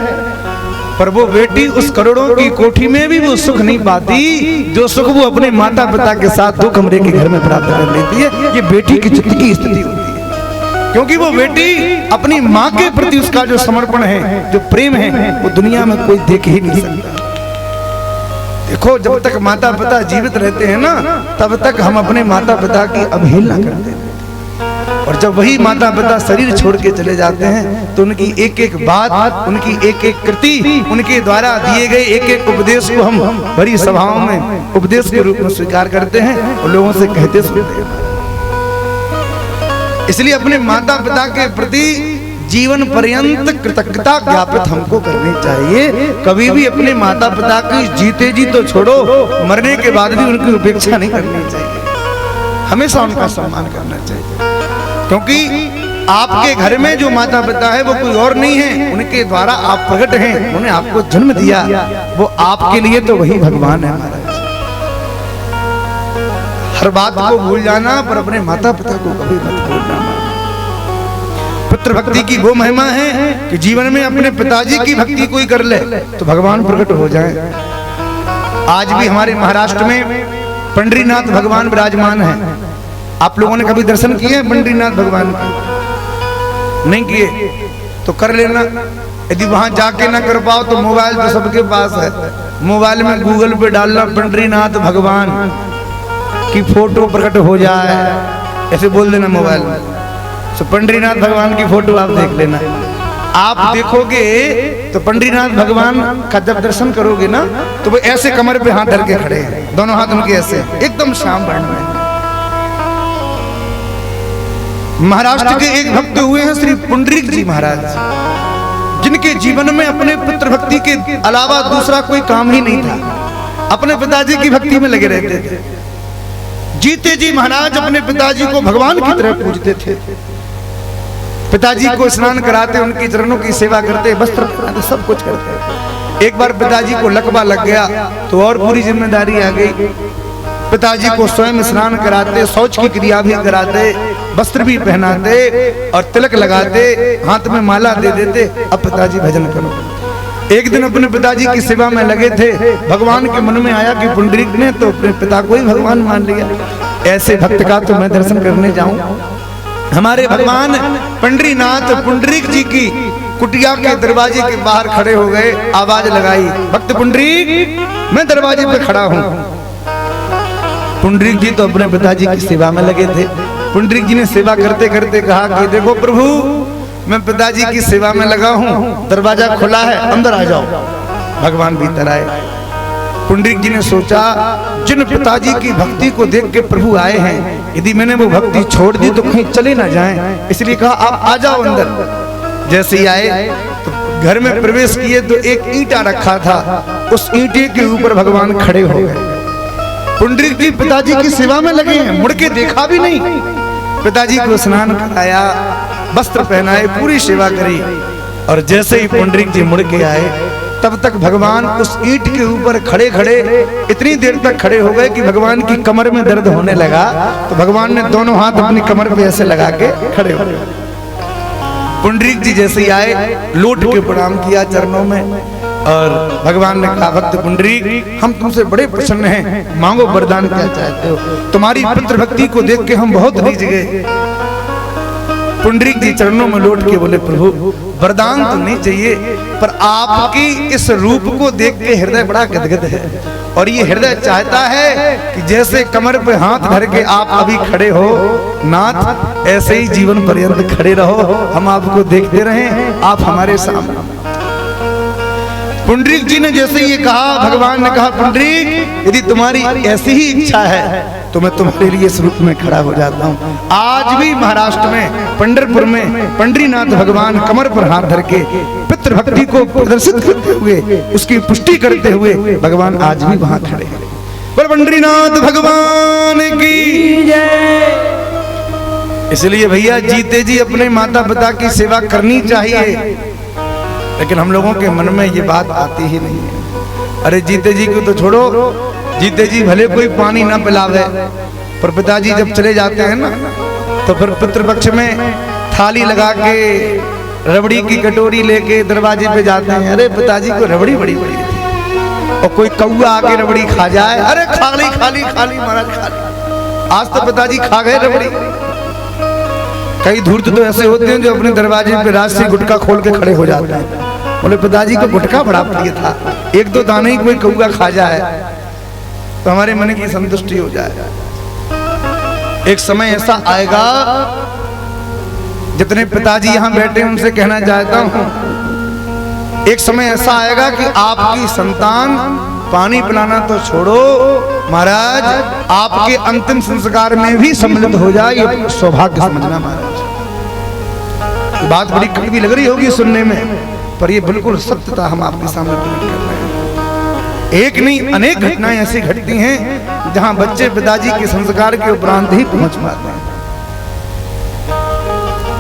Speaker 1: पर वो बेटी उस करोड़ों की कोठी में भी वो सुख नहीं पाती जो सुख वो अपने माता पिता के साथ 2 कमरे के घर में प्राप्त कर लेती है। ये बेटी की चित्त की स्थिति होती है, क्योंकि वो बेटी अपनी माँ के प्रति उसका जो समर्पण है, जो प्रेम है, वो दुनिया में कोई देख ही नहीं सकता। देखो, जब तक माता पिता जीवित रहते हैं ना, तब तक हम अपने माता पिता की अवहेलना करते हैं, और जब वही माता पिता शरीर छोड़ के चले जाते हैं तो उनकी एक एक बात, उनकी एक एक कृति, उनके द्वारा दिए गए एक एक उपदेश को हम बड़ी सभाओं में उपदेश के रूप में स्वीकार करते हैं और लोगों से कहते सुनते हैं। इसलिए अपने माता पिता के प्रति जीवन पर्यंत कृतज्ञता ज्ञापित हमको करनी चाहिए। कभी भी अपने माता पिता की जीते जी तो छोड़ो, मरने के बाद भी उनकी उपेक्षा नहीं करनी चाहिए, हमेशा उनका सम्मान करना चाहिए। क्योंकि आपके घर में जो माता पिता है वो कोई और नहीं है, उनके द्वारा आप प्रकट हैं, उन्होंने आपको जन्म दिया, वो आपके लिए तो वही भगवान है महाराज। हर बात को भूल जाना, पर अपने माता पिता को कभी मत भूलना। पुत्र भक्ति की वो महिमा है कि जीवन में अपने पिताजी की भक्ति कोई कर ले तो भगवान प्रकट हो जाए। आज भी हमारे महाराष्ट्र में पंडरीनाथ भगवान विराजमान है। आप लोगों ने कभी दर्शन किए पंडरीनाथ भगवान के? नहीं किए तो कर लेना। यदि वहां जाके ना कर पाओ तो मोबाइल तो सबके पास है, मोबाइल में गूगल पे डालना पंडरीनाथ भगवान की फोटो प्रकट हो जाए, ऐसे बोल देना मोबाइल में, तो पंडरीनाथ भगवान की फोटो आप देख लेना। आप देखोगे तो पंडरीनाथ भगवान का जब दर्शन करोगे ना, तो वो ऐसे कमर पे हाथ धर के खड़े हैं, दोनों हाथ उनके ऐसे एकदम श्याम वर्ण में। महाराष्ट्र के एक भक्त हुए हैं श्री पुंडरीक जी महाराज, जिनके जीवन में अपने पुत्र भक्ति के अलावा दूसरा कोई काम ही नहीं था। अपने पिताजी की भक्ति में लगे रहते थे। जीते जी महाराज अपने पिताजी को भगवान की तरह पूजते थे। पिताजी को स्नान कराते, उनके चरणों की सेवा करते, वस्त्र पहनाते, सब कुछ करते। एक बार पिताजी को लकवा लग गया तो और पूरी जिम्मेदारी आ गई। पिताजी को स्वयं स्नान कराते, शौच की क्रिया भी कराते, वस्त्र भी पहनाते और तिलक लगाते, हाथ में माला दे देते। अब पिताजी भजन करो। एक दिन अपने पिताजी की सेवा में लगे थे, भगवान के मन में आया कि पुंडरीक ने तो अपने पिता को ही भगवान मान लिया, ऐसे भक्त का तो मैं दर्शन करने जाऊं। हमारे भगवान पंडरीनाथ पुंडरीक जी की कुटिया के दरवाजे के बाहर खड़े हो गए, आवाज लगाई, भक्त पुंडरीक मैं दरवाजे पे खड़ा हूँ। पुंडरीक जी तो अपने पिताजी की सेवा में लगे थे। पुंडरीक जी ने सेवा करते करते कहा कि देखो प्रभु, मैं पिताजी की सेवा में लगा हूँ, दरवाजा खुला है, अंदर आ जाओ। भगवान भीतर आए। पुंडरीक जी ने सोचा, जिन पिताजी की भक्ति को देख के प्रभु आए हैं, यदि मैंने वो भक्ति छोड़ दी तो कहीं चले ना जाएं, इसलिए कहा आप आ जाओ अंदर। जैसे ही आए तो घर में प्रवेश किए तो एक ईंटा रखा था, उस ईंटे के ऊपर भगवान खड़े हो गए। पुंडरीक जी पिताजी की सेवा में लगे हैं, मुड़ के देखा भी नहीं। पिताजी को स्नान कराया, वस्त्र पहनाए, पूरी सेवा करी, और जैसे ही पुंडरीक जी मुड़ के आए तब तक भगवान उस ईंट के ऊपर खड़े खड़े इतनी देर तक खड़े हो गए कि भगवान की कमर में दर्द होने लगा। तो भगवान ने दोनों हाथ अपनी कमर पे ऐसे लगा के खड़े हो गए। पुंडरीक जी जैसे ही आए, लौट के प्रणाम किया चरणों में, और भगवान ने कहा, भक्त पुंडरीक हम तुमसे बड़े प्रसन्न हैं, मांगो वरदान क्या चाहते हो। तुम्हारी पुत्र भक्ति को देख के हम बहुत रीझ गए। पुंडरीक जी चरणों में लौट के बोले, प्रभु वरदान तो नहीं चाहिए, पर आपकी इस रूप को देख के हृदय बड़ा गदगद है, और ये हृदय चाहता है कि जैसे कमर पे हाथ धर के आप अभी खड़े हो नाथ, ऐसे ही जीवन पर्यंत खड़े रहो, हम आपको देखते रहें, आप हमारे सामने। पुंडरीक जी ने जैसे ये कहा, भगवान ने कहा पुंडरीक यदि तुम्हारी ऐसी ही इच्छा है तो मैं तुम्हारे लिए इस रूप में खड़ा हो जाता हूँ। आज भी महाराष्ट्र में पंढरपुर में पंडरीनाथ भगवान कमर पर हाथ धर के पितृभक्ति को प्रदर्शित करते हुए, उसकी पुष्टि करते हुए भगवान आज भी वहां खड़े हैं। पर पंडरीनाथ भगवान की जय। इसलिए भैया जीते जी अपने माता पिता की सेवा करनी चाहिए, लेकिन हम लोगों के मन में ये बात आती ही नहीं है। अरे जीते जी को तो छोड़ो, जीते जी भले कोई पानी ना पिलावे, पर पिताजी जब चले जाते हैं ना तो फिर पितृपक्ष में थाली लगा के रबड़ी की कटोरी लेके दरवाजे पे जाते हैं। अरे पिताजी को रबड़ी बड़ी बड़ी थी, और कोई कौआ आके रबड़ी खा जाए, अरे खाली खाली खाली महाराज खाली। आज तो पिताजी खा गए रबड़ी। कई धूर्त तो ऐसे होते हैं जो अपने दरवाजे पे रात से गुटखा खोल के खड़े हो जाते हैं। बोले पिताजी को गुटखा बड़ा प्रिय था, एक दो दाने ही कोई कौआ खा जाए तो हमारे मन की संतुष्टि हो जाए। एक समय ऐसा आएगा, जितने पिताजी यहाँ बैठे उनसे कहना चाहता हूँ, एक समय ऐसा आएगा कि आपकी संतान पानी पिलाना तो छोड़ो महाराज, आपके अंतिम संस्कार में भी सम्मिलित हो जाए। ये सौभाग्य समझना महाराज। बात बड़ी कड़वी लग रही होगी सुनने में, पर ये बिल्कुल सत्यता हम आपके सामने प्रकट कर रहे हैं। एक नहीं अनेक घटनाएं ऐसी घटती हैं जहां बच्चे पिताजी के संस्कार के उपरांत ही पहुंच पाते हैं।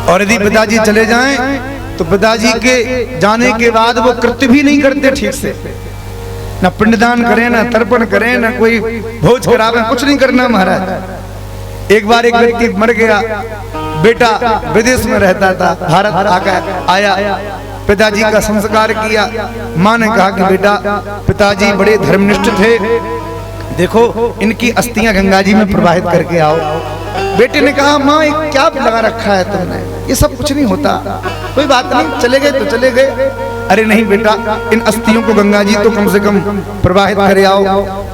Speaker 1: और यदि पिताजी चले जाएं तो पिताजी के जाने के बाद वो कृत्य भी नहीं करते ठीक से, ना पिंडदान करें, ना तर्पण करें, ना कोई भोज करावे, कुछ नहीं करना महाराज। एक बार एक व्यक्ति मर गया, बेटा विदेश में रहता था, भारत आकर आया, पिताजी का संस्कार किया। माँ ने कहा कि बेटा पिताजी बड़े धर्मनिष्ठ थे, देखो इनकी अस्थियां गंगा जी में प्रवाहित करके आओ। बेटे ने कहा माँ ये क्या लगा रखा है तुमने, ये सब कुछ नहीं होता, कोई बात नहीं, चले गए तो चले गए। अरे नहीं बेटा, इन अस्थियों को गंगा जी तो कम से कम प्रवाहित करे आओ।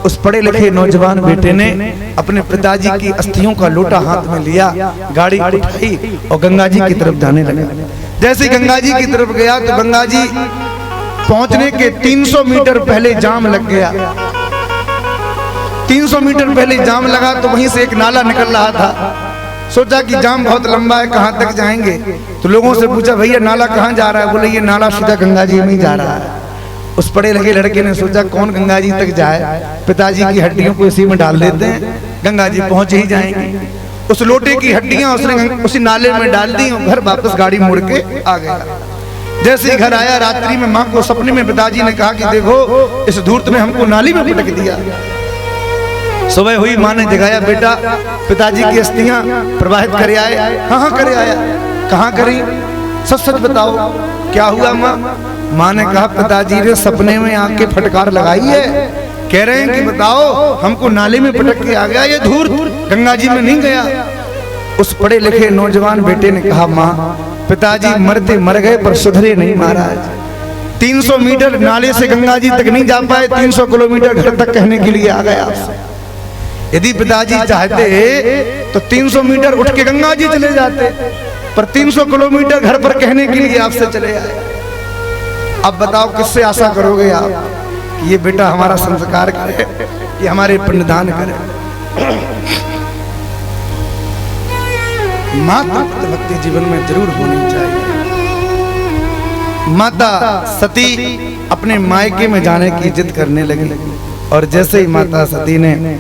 Speaker 1: उस पढ़े लिखे नौजवान बेटे ने अपने पिताजी की अस्थियों का लोटा हाथ में लिया, गाड़ी उठाई और गंगा जी की तरफ जाने लगा। जैसे गंगा जी की तरफ गया तो गंगा जी पहुंचने के 300 मीटर पहले जाम लग गया। 300 मीटर पहले जाम लगा तो वहीं से एक नाला निकल रहा था। सोचा कि जाम बहुत लंबा है, कहां तक जाएंगे, तो लोगों से पूछा भैया नाला कहां जा रहा है? बोले ये नाला सीधा गंगा जी में ही जा रहा है। उस पढ़े लिखे लड़के ने सोचा कौन गंगा जी तक जाए, पिताजी की हड्डियों को इसी में डाल देते हैं, गंगा जी पहुंच ही जाएंगी। उस लोटे की हड्डियां उसने उसी नाले में डाल दी और घर वापस गाड़ी मोड़ के आ गया। जैसे ही घर आया रात्रि में माँ को सपने में पिताजी ने कहा कि देखो इस धूर्त में हमको नाली में पटक दिया। सुबह हुई, माँ ने जगाया, बेटा पिताजी की अस्थियां प्रवाहित करे आए। हाँ हाँ करे आया। कहाँ करी, सच सच बताओ क्या हुआ माँ? माँ ने कहा पिताजी ने सपने में आके फटकार लगाई है, कह रहे हैं कि बताओ हमको नाले में पटक के आ गया, ये धूर्त गंगा जी में नहीं गया। उस पढ़े लिखे नौजवान बेटे ने कहा माँ पिताजी मरते मर गए पर सुधरे नहीं महाराज। 300 मीटर नाले से गंगा जी तक नहीं जा पाए, 300 किलोमीटर घर तक कहने के लिए आ गए आपसे। यदि पिताजी चाहते तो 300 मीटर उठ के गंगा जी चले जाते, पर 300 किलोमीटर घर पर कहने के लिए आपसे चले आए। अब बताओ किससे आशा करोगे आप कि ये बेटा हमारा संस्कार करे, कि हमारे पिंडदान करे? माता भक्ति जीवन में जरूर होनी चाहिए। माता सती अपने मायके में जाने की जिद करने लगी, और जैसे ही माता सती ने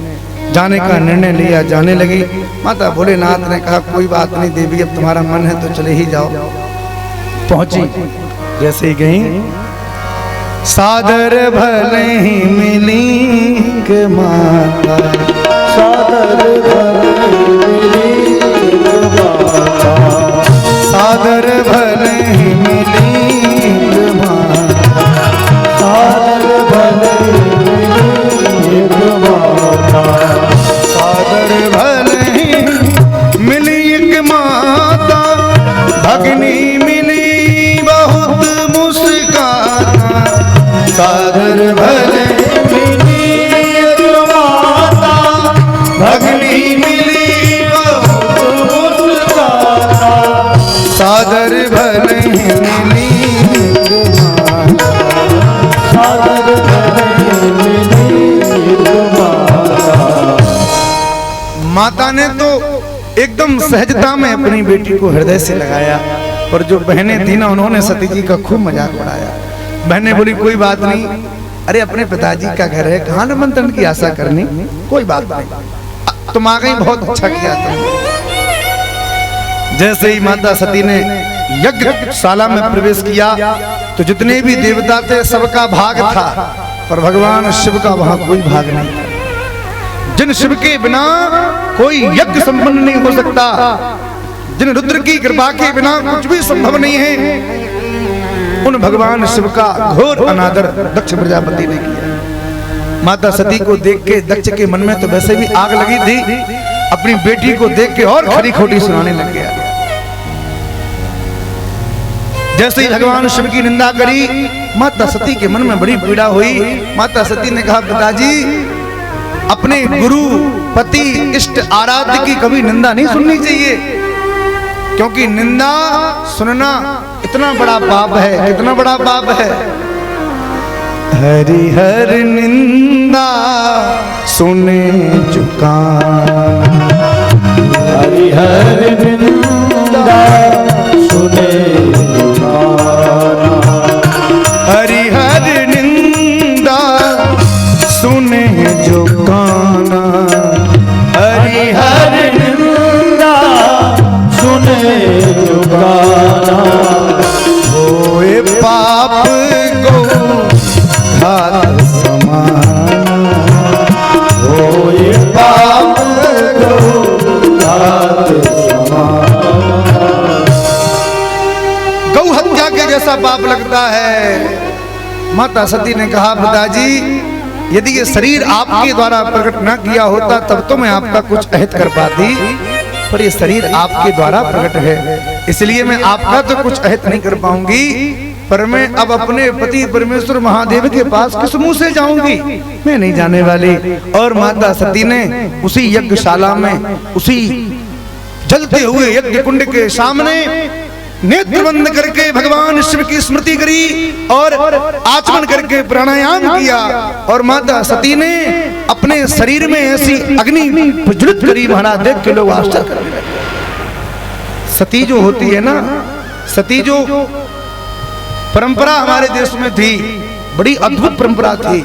Speaker 1: जाने का निर्णय लिया, जाने लगी, माता भोलेनाथ ने कहा कोई बात नहीं देवी, अब तुम्हारा मन है तो चले ही जाओ। पहुंची, जैसे ही गई, सादर भले ही मिली के माता,
Speaker 2: सादर भले मिली के माता,
Speaker 1: सादर भले ही मिली के माता,
Speaker 2: सादर भले मिली के माता,
Speaker 1: सादर भले ही मिली एक माता, भगनी मिली बहुत मुस्काना, सादर भले
Speaker 2: मिली एक माता,
Speaker 1: भगनी मिली बहुत मुस्काना, सादर भले ही मिली एक माता, एकदम सहजता में अपनी बेटी को हृदय से लगाया। और जो बहनें थी ना, उन्होंने सती जी का खूब मजाक उड़ाया। बहनें बोली कोई बात नहीं, अरे अपने पिताजी का घर है, कहाँ निमंत्रण की आशा करनी, कोई बात नहीं, तुम आ गई, बहुत अच्छा किया तुमने। जैसे ही माता सती ने यज्ञशाला में प्रवेश किया तो जितने भी देवता थे सबका भाग था, पर भगवान शिव का वहां कोई भाग नहीं था। जिन शिव के बिना कोई यज्ञ संपन्न नहीं हो सकता, जिन रुद्र की कृपा के बिना कुछ भी संभव नहीं है, उन भगवान शिव का घोर अनादर दक्ष प्रजापति ने किया। माता सती को देख के दक्ष के मन में तो वैसे भी आग लगी थी, अपनी बेटी को देख के और खरी खोटी सुनाने लग गया। जैसे ही भगवान शिव की निंदा करी, माता सती के मन में बड़ी पीड़ा हुई। माता सती ने कहा पिताजी, अपने गुरु पति इष्ट आराध्य की कभी निंदा नहीं सुननी चाहिए, क्योंकि निंदा सुनना इतना बड़ा पाप है, कितना बड़ा पाप है। हरि हर निंदा सुने चुकाना,
Speaker 2: हरि हर निंदा सुने चुकाना,
Speaker 1: हरि हर निंदा सुने चुकाना, हरि हर
Speaker 2: निंदा सुने चुकाना,
Speaker 1: होए पाप को घात समाना,
Speaker 2: होए पाप को घात समाना।
Speaker 1: गौ हत्या के जैसा पाप लगता है। माता सती ने कहा पिताजी, यदि ये शरीर आपके द्वारा प्रकट न किया होता तब तो मैं आपका कुछ अहित कर पाती, पर ये शरीर आपके द्वारा प्रकट है, इसलिए मैं आपका तो कुछ अहित नहीं कर पाऊंगी। पर मैं अब अपने पति परमेश्वर महादेव के पास किस मुंह से जाऊंगी, मैं नहीं जाने वाली। और माता सती ने उसी यज्ञशाला में, उसी जलते हुए यज्ञ कुंड के सामने नेत्र बंद करके भगवान शिव की स्मृति करी और आचमन करके प्राणायाम किया। और माता सती ने अपने शरीर में ऐसी अग्नि प्रज्वलित करी, महाराज देख के लोग आश्चर्य करने लगे। सती जो होती है ना, सती जो परंपरा हमारे देश में थी, बड़ी अद्भुत परंपरा थी।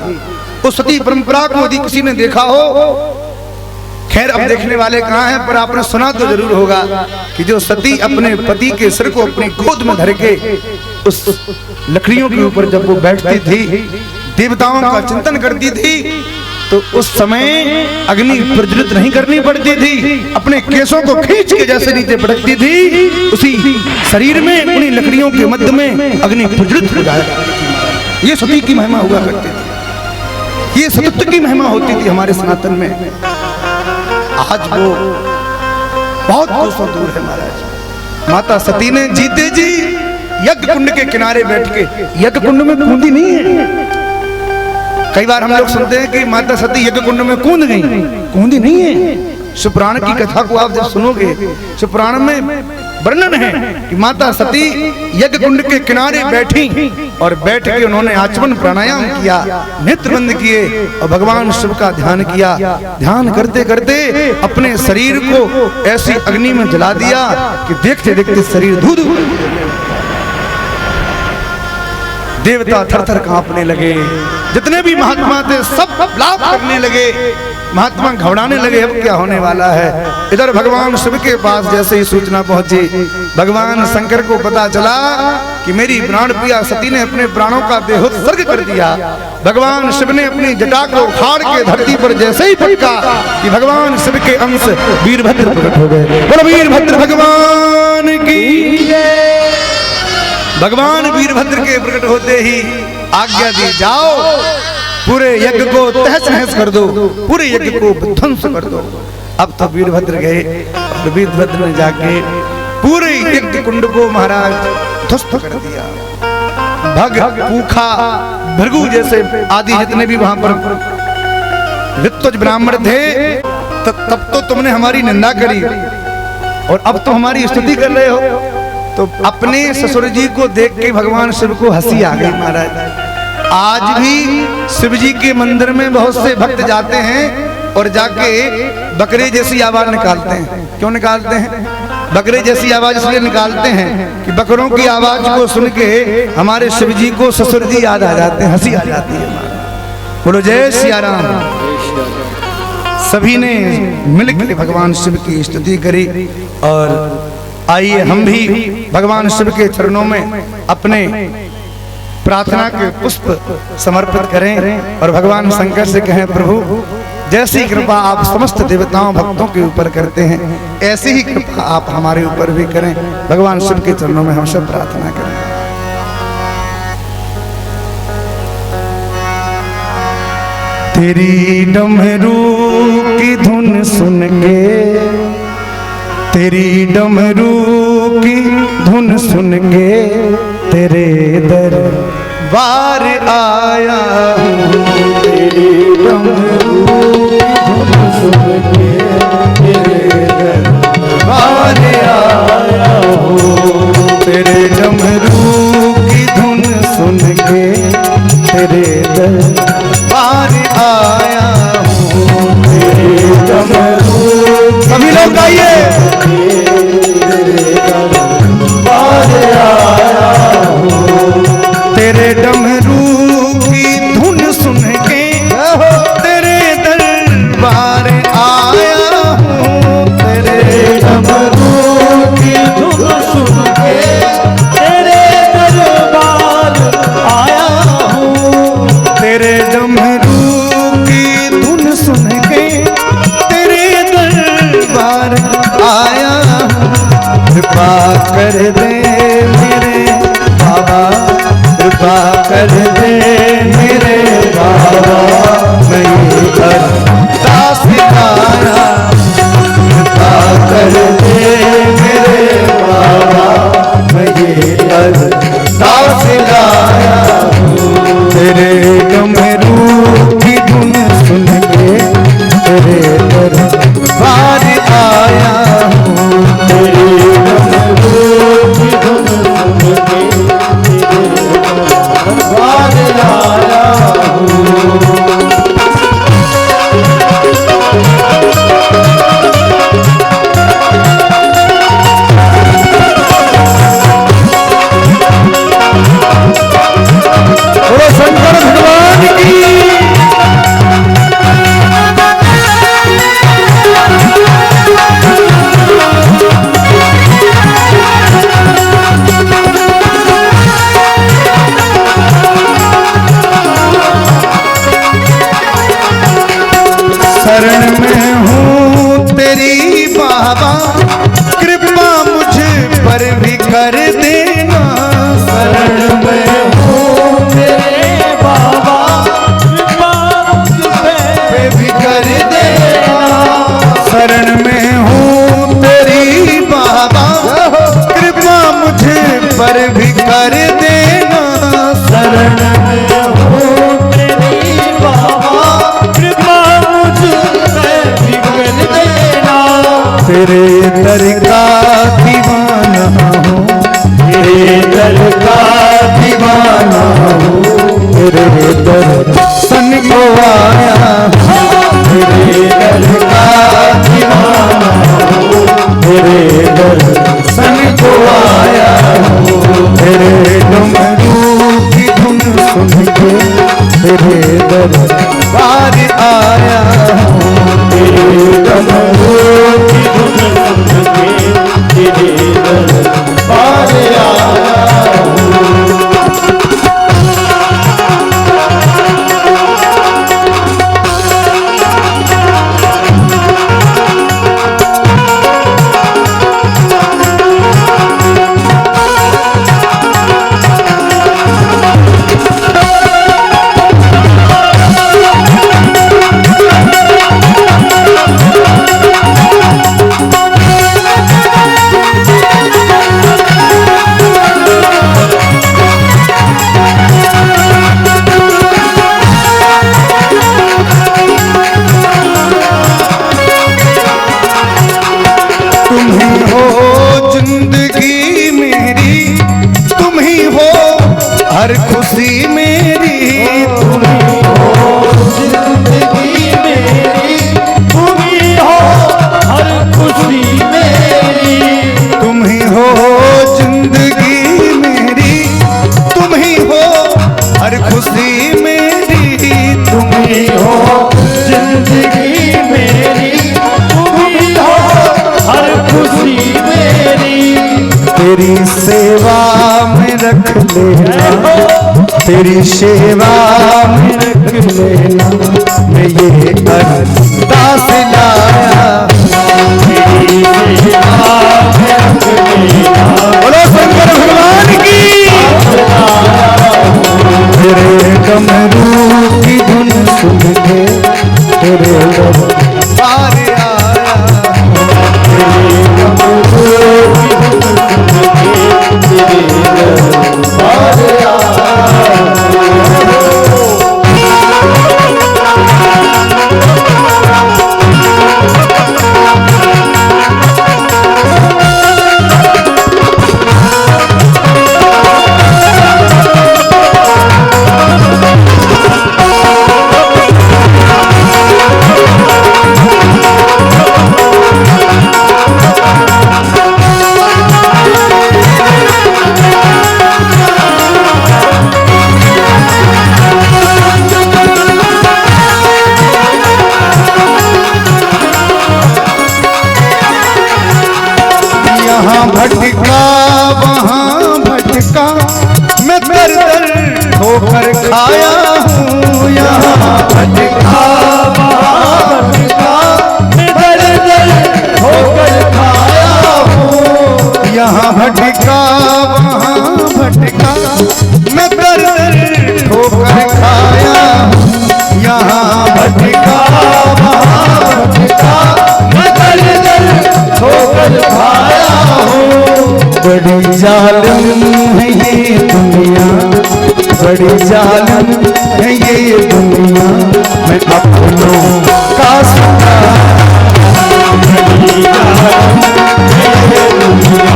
Speaker 1: उस सती परंपरा को यदि किसी ने देखा हो, खैर अब देखने वाले कहाँ हैं, पर आपने सुना तो जरूर होगा कि जो सती अपने पति के सिर को अपनी गोद में धर के उस लकड़ियों के ऊपर जब वो बैठती थी, देवताओं का चिंतन करती थी, तो उस समय अग्नि प्रज्वलित नहीं करनी पड़ती थी, अपने केसों को खींच के जैसे नीचे पटकती थी, उसी शरीर में अपनी लकड़ियों के मध्य में अग्नि प्रज्वलित हो जाया करती थी। ये सती की महिमा हुआ करती थी, ये सतत्व की महिमा होती थी हमारे सनातन में। आज वो बहुत कोसों दूर है महाराज। माता सती ने जीते जी यज्ञ कुंड के किनारे बैठ के, यज्ञ कुंड में कूदी नहीं है, कई बार हम लोग सुनते हैं कि माता सती यज्ञ कुंड में कूद गई, कूदी नहीं है। शिवपुराण की कथा को आप जब सुनोगे, शिवपुराण में वर्णन है कि माता सती यज्ञ कुंड के किनारे बैठी और बैठ के उन्होंने आचमन प्राणायाम किया, नेत्र बंद किए और भगवान शिव का ध्यान किया। ध्यान करते करते अपने शरीर को ऐसी अग्नि में जला दिया कि देखते देखते शरीर धू धू, देवता थर थर कांपने लगे, जितने भी महात्मा थे सब लाभ करने लगे, महात्मा घबराने लगे अब क्या होने वाला है। इधर भगवान शिव के पास जैसे ही सूचना पहुंची, भगवान शंकर को पता चला कि मेरी प्राण प्रिया सती ने अपने प्राणों का देहोत्सर्ग कर दिया। भगवान शिव ने अपनी जटा को उखाड़ के धरती पर जैसे ही पटका कि भगवान शिव के अंश वीरभद्र प्रकट हो गए। बोलो वीरभद्र भगवान की। भगवान वीरभद्र के प्रकट होते ही आज्ञा दी, जाओ पूरे यज्ञ को तहस नहस कर दो, पूरे यज्ञ को ध्वंस कर दो। अब तो वीरभद्र गए और वीरभद्र ने जाके पूरे यज्ञ कुंड को महाराज ध्वस्त कर दिया। भग, पूखा, भृगु जैसे आदि जितने भी वहां पर वित्तज ब्राह्मण थे, तब तो तुमने हमारी निंदा करी और अब तो हमारी स्तुति कर रहे हो। तो अपने ससुर जी को देख के भगवान शिव को हंसी आ गई महाराज। आज भी शिव जी के मंदिर में बहुत से भक्त जाते हैं और जाके बकरे जैसी आवाज निकालते हैं। क्यों निकालते हैं? बकरे जैसी आवाज इसलिए निकालते हैं कि बकरों की आवाज को सुन के हमारे शिव जी को ससुर जी याद आ जाते हैं, हंसी आ जाती है। बोलो जय सिया राम। सभी ने मिलकर भगवान शिव की स्तुति करी और आइए हम भी भगवान शिव के चरणों में अपने प्रार्थना के पुष्प समर्पित करें और भगवान शंकर से कहें, प्रभु जैसी कृपा आप समस्त देवताओं भक्तों के ऊपर करते हैं, ऐसी ही कृपा आप हमारे ऊपर भी करें। भगवान शिव के चरणों में हम सब प्रार्थना करें। तेरी डमरू की धुन सुन के, तेरी डमरू की धुन सुन के तेरे दरबार आया हूँ। तेरी डमरू की धुन सुन के तेरे दरबार आया हूँ। तेरे डमरू की धुन सुन के तेरे दरबार आया हूँ। तेरे डमरू सभी लोग गाइए। तेरे डमरू की धुन सुन के तेरे दरबार आया हूँ। तेरे डमरू की धुन सुन के तेरे दरबार आया हूँ। तेरे डमरू की धुन सुन के तेरे दरबार आया हूँ। कृपा कर दे मेरे बाबा, कृपा कर दे मेरे बाबा, मैं अरदास गाया। कृपा कर दे मेरे बाबा, मैं अरदास गाया। तेरे डमरू की धुन सुन के तेरे दरबार आया हूँ। तेरे डमरू की धुन सुन के शंकर भगवान की। शरण में हूँ तेरी बाबा, कृपा मुझ पर भी कर देना। शरण में हूँ तेरे बाबा, कृपा मुझ पे भी कर देना। शरण में हूँ तेरी बाबा, कृपा मुझ पर भी कर देना। शरण में हूँ तेरी बाबा, कृपा मुझ पे भी कर देना। तेरे दर का दीवाना हूँ, तेरे दर का दीवाना हूँ। तेरे दर्शन को आया हूँ। तेरे दर का दीवाना हूँ, तेरे दर्शन को आया हूँ। तेरे डमरू की धुन सुन के तेरे दरबार आया हूँ। तेरे डमरू की धुन सुन के तेरे दरबार आया हूँ। तेरी सेवा में रख लेना, तेरी सेवा में रख लेना, मैं ये अरदास लाया। तेरी सेवा में रख लेना, बोलो शंकर भगवान की। तेरे डमरू की धुन सुन के तेरे दरबार आया, तेरे डमरू की धुन सुन के तेरे दरबार आया। भटका वहाँ भटका, मैं दर दर ठोकर खाया हूँ। यहाँ भटका वहाँ भटका, मैं दर दर ठोकर खाया हूँ। यहाँ भटका वहाँ भटका, मैं दर दर ठोकर खाया हूँ। यहाँ भटका वहाँ भटका, मैं दर दर ठोकर खाया। बड़ी जालिम है ये दुनिया, बड़ी जालिम है ये दुनिया, मैं अपनों का सुना। बड़ी जालिम है ये दुनिया,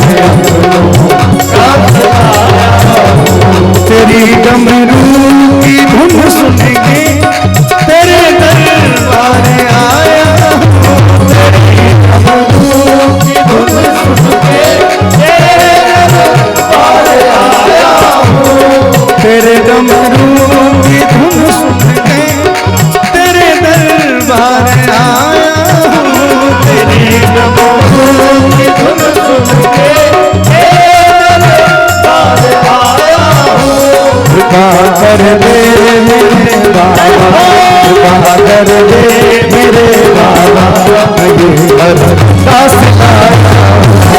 Speaker 1: मैं अपनों का सुना। तेरी डमरू की धुन सुन के तेरे दरबार आया, तेरी डमरू की धुन सुन के तेरे डमरू की धुन सुन के तेरे दरबार आया हूँ। तेरे डमरू की धुन सुन के तेरे दरबार आया हूँ। कृपा कर दे मेरे बाबा, कृपा कर दे मेरे बाबा, ये अरदास लाया हूँ।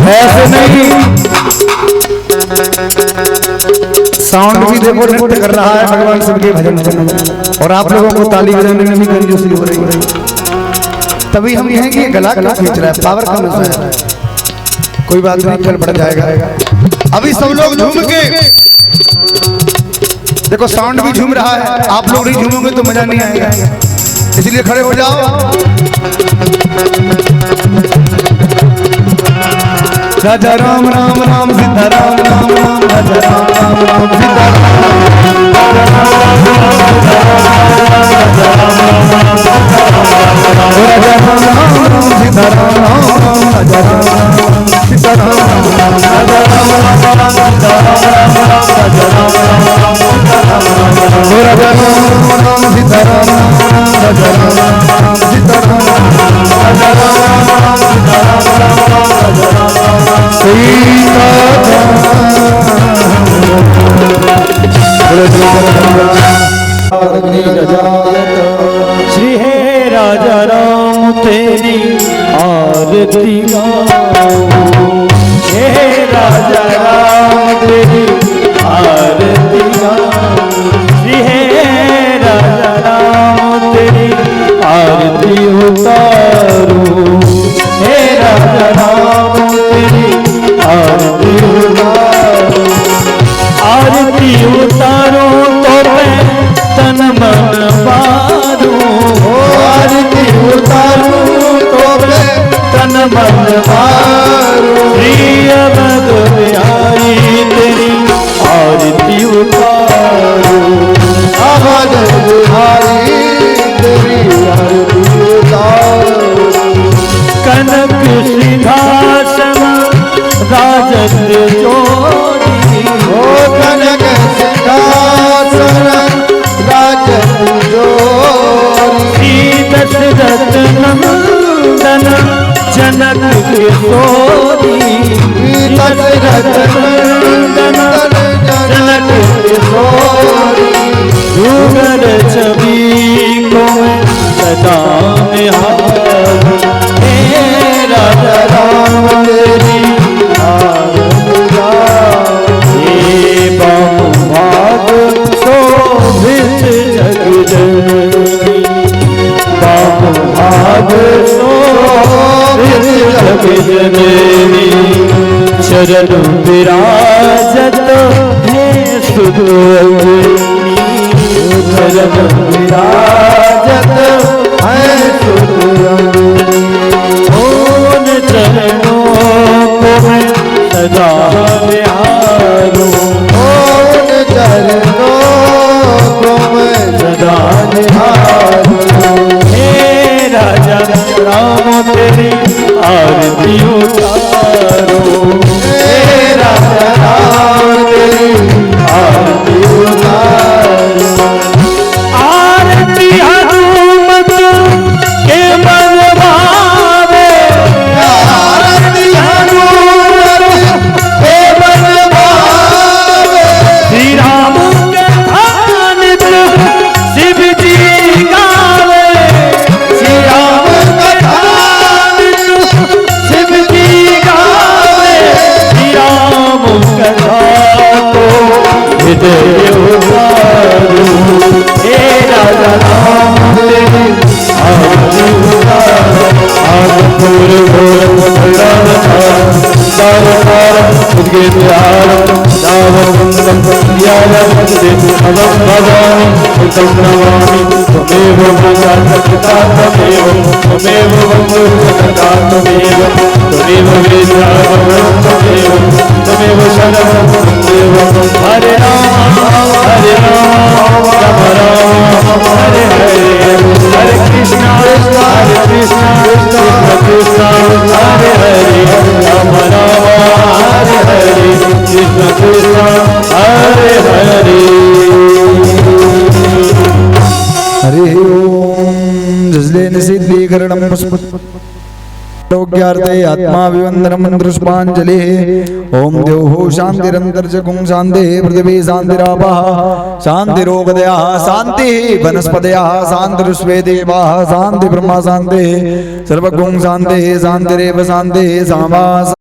Speaker 1: ऐसे नहीं, साउंड भी देखो नृत्य कर रहा है भगवान शिव के भजन में, और आप लोगों को ताली बजाने में भी कंजूसी हो रही है। तभी हम कहें कि गला क्यों खींच रहा है, पावर कम है। कोई बात नहीं, कल बढ़ जाएगा। अभी सब लोग झूम के देखो, साउंड भी झूम रहा है, आप लोग नहीं झूमोगे तो मजा नहीं आएगा, इसलिए खड़े हो जाओ। राजा राम राम राम सीता राम राम राम, राजा राम राम राम सीता राजा राम राम सीता राम राम, राजा राम सीता राम राजा राम राम सीता राम राम, राजा राम राम सीता राम राजा राम सीता
Speaker 2: श्री हे राजा राम तेरी आरती गाऊं, हे राजा राम तेरी आरती गाऊं, श्री हे राजा राम तेरी आरती उतारूं, हे राजा राम तेरी आरती उतारूं, आरती उतारूं तो मैं तन मन मारूं, आरती उतारूं तो मैं तन मन मारूं, प्रिय मधुर आई तेरी आरती जनक किशोरी दशरथ नंदन जनक किशोरी सुगर छवि को मैं सदा निहारूं हे राजा राम तेरी आरती गाऊं हे बहुभाग शोभित जगजननी बहुभाग शोभित जगजननी शरण विराजत है सुदर्शनी शरण विराजत है सुदर्शनी उन चरणों को मैं सदा निहारूं उन चरणों को मैं सदा निहारूं हे राजा राम तेरी आरती उतारो हे राजा राम तेरी आरती उतारो आरती हनुमत के मन भावे आरती हनुमत के मन भावे श्री राम के ध्यानित शिव जी गावे श्री राम के ध्यानित शिव जी गावे श्री राम कथा को हृदय उतारो हे राजा राम तेरी आरती उतारो आनंदपुर घोर दावतार उनके प्यार दावतंदम दियावते अवम भवानी उत्तम नमामि त्वमेव भूतात्मता त्वमेव बंधु सदा त्वमेव वेद्यावरं त्वमेव शरणं त्वमेव हरे राम राम राम हरे हरे हरे कृष्णा कृष्ण कृष्ण हरे हरे राम राम हरे हरे कृष्ण कृष्ण हरे हरे
Speaker 1: हरि ओम जसले निषिद्धीकरणं आरोग्यार्थे आत्माभिवंदनं मंत्रपुष्पांजलि ओम देवो शांतिरंतर्जगुं शांति पृथिवी शांतिरापः शांतिरोगदयः शांति वनस्पतयः शांतिरुष्वे देवाः शांति ब्रह्मा शांति सर्वगुं शांति शांतिरेव शांति सामा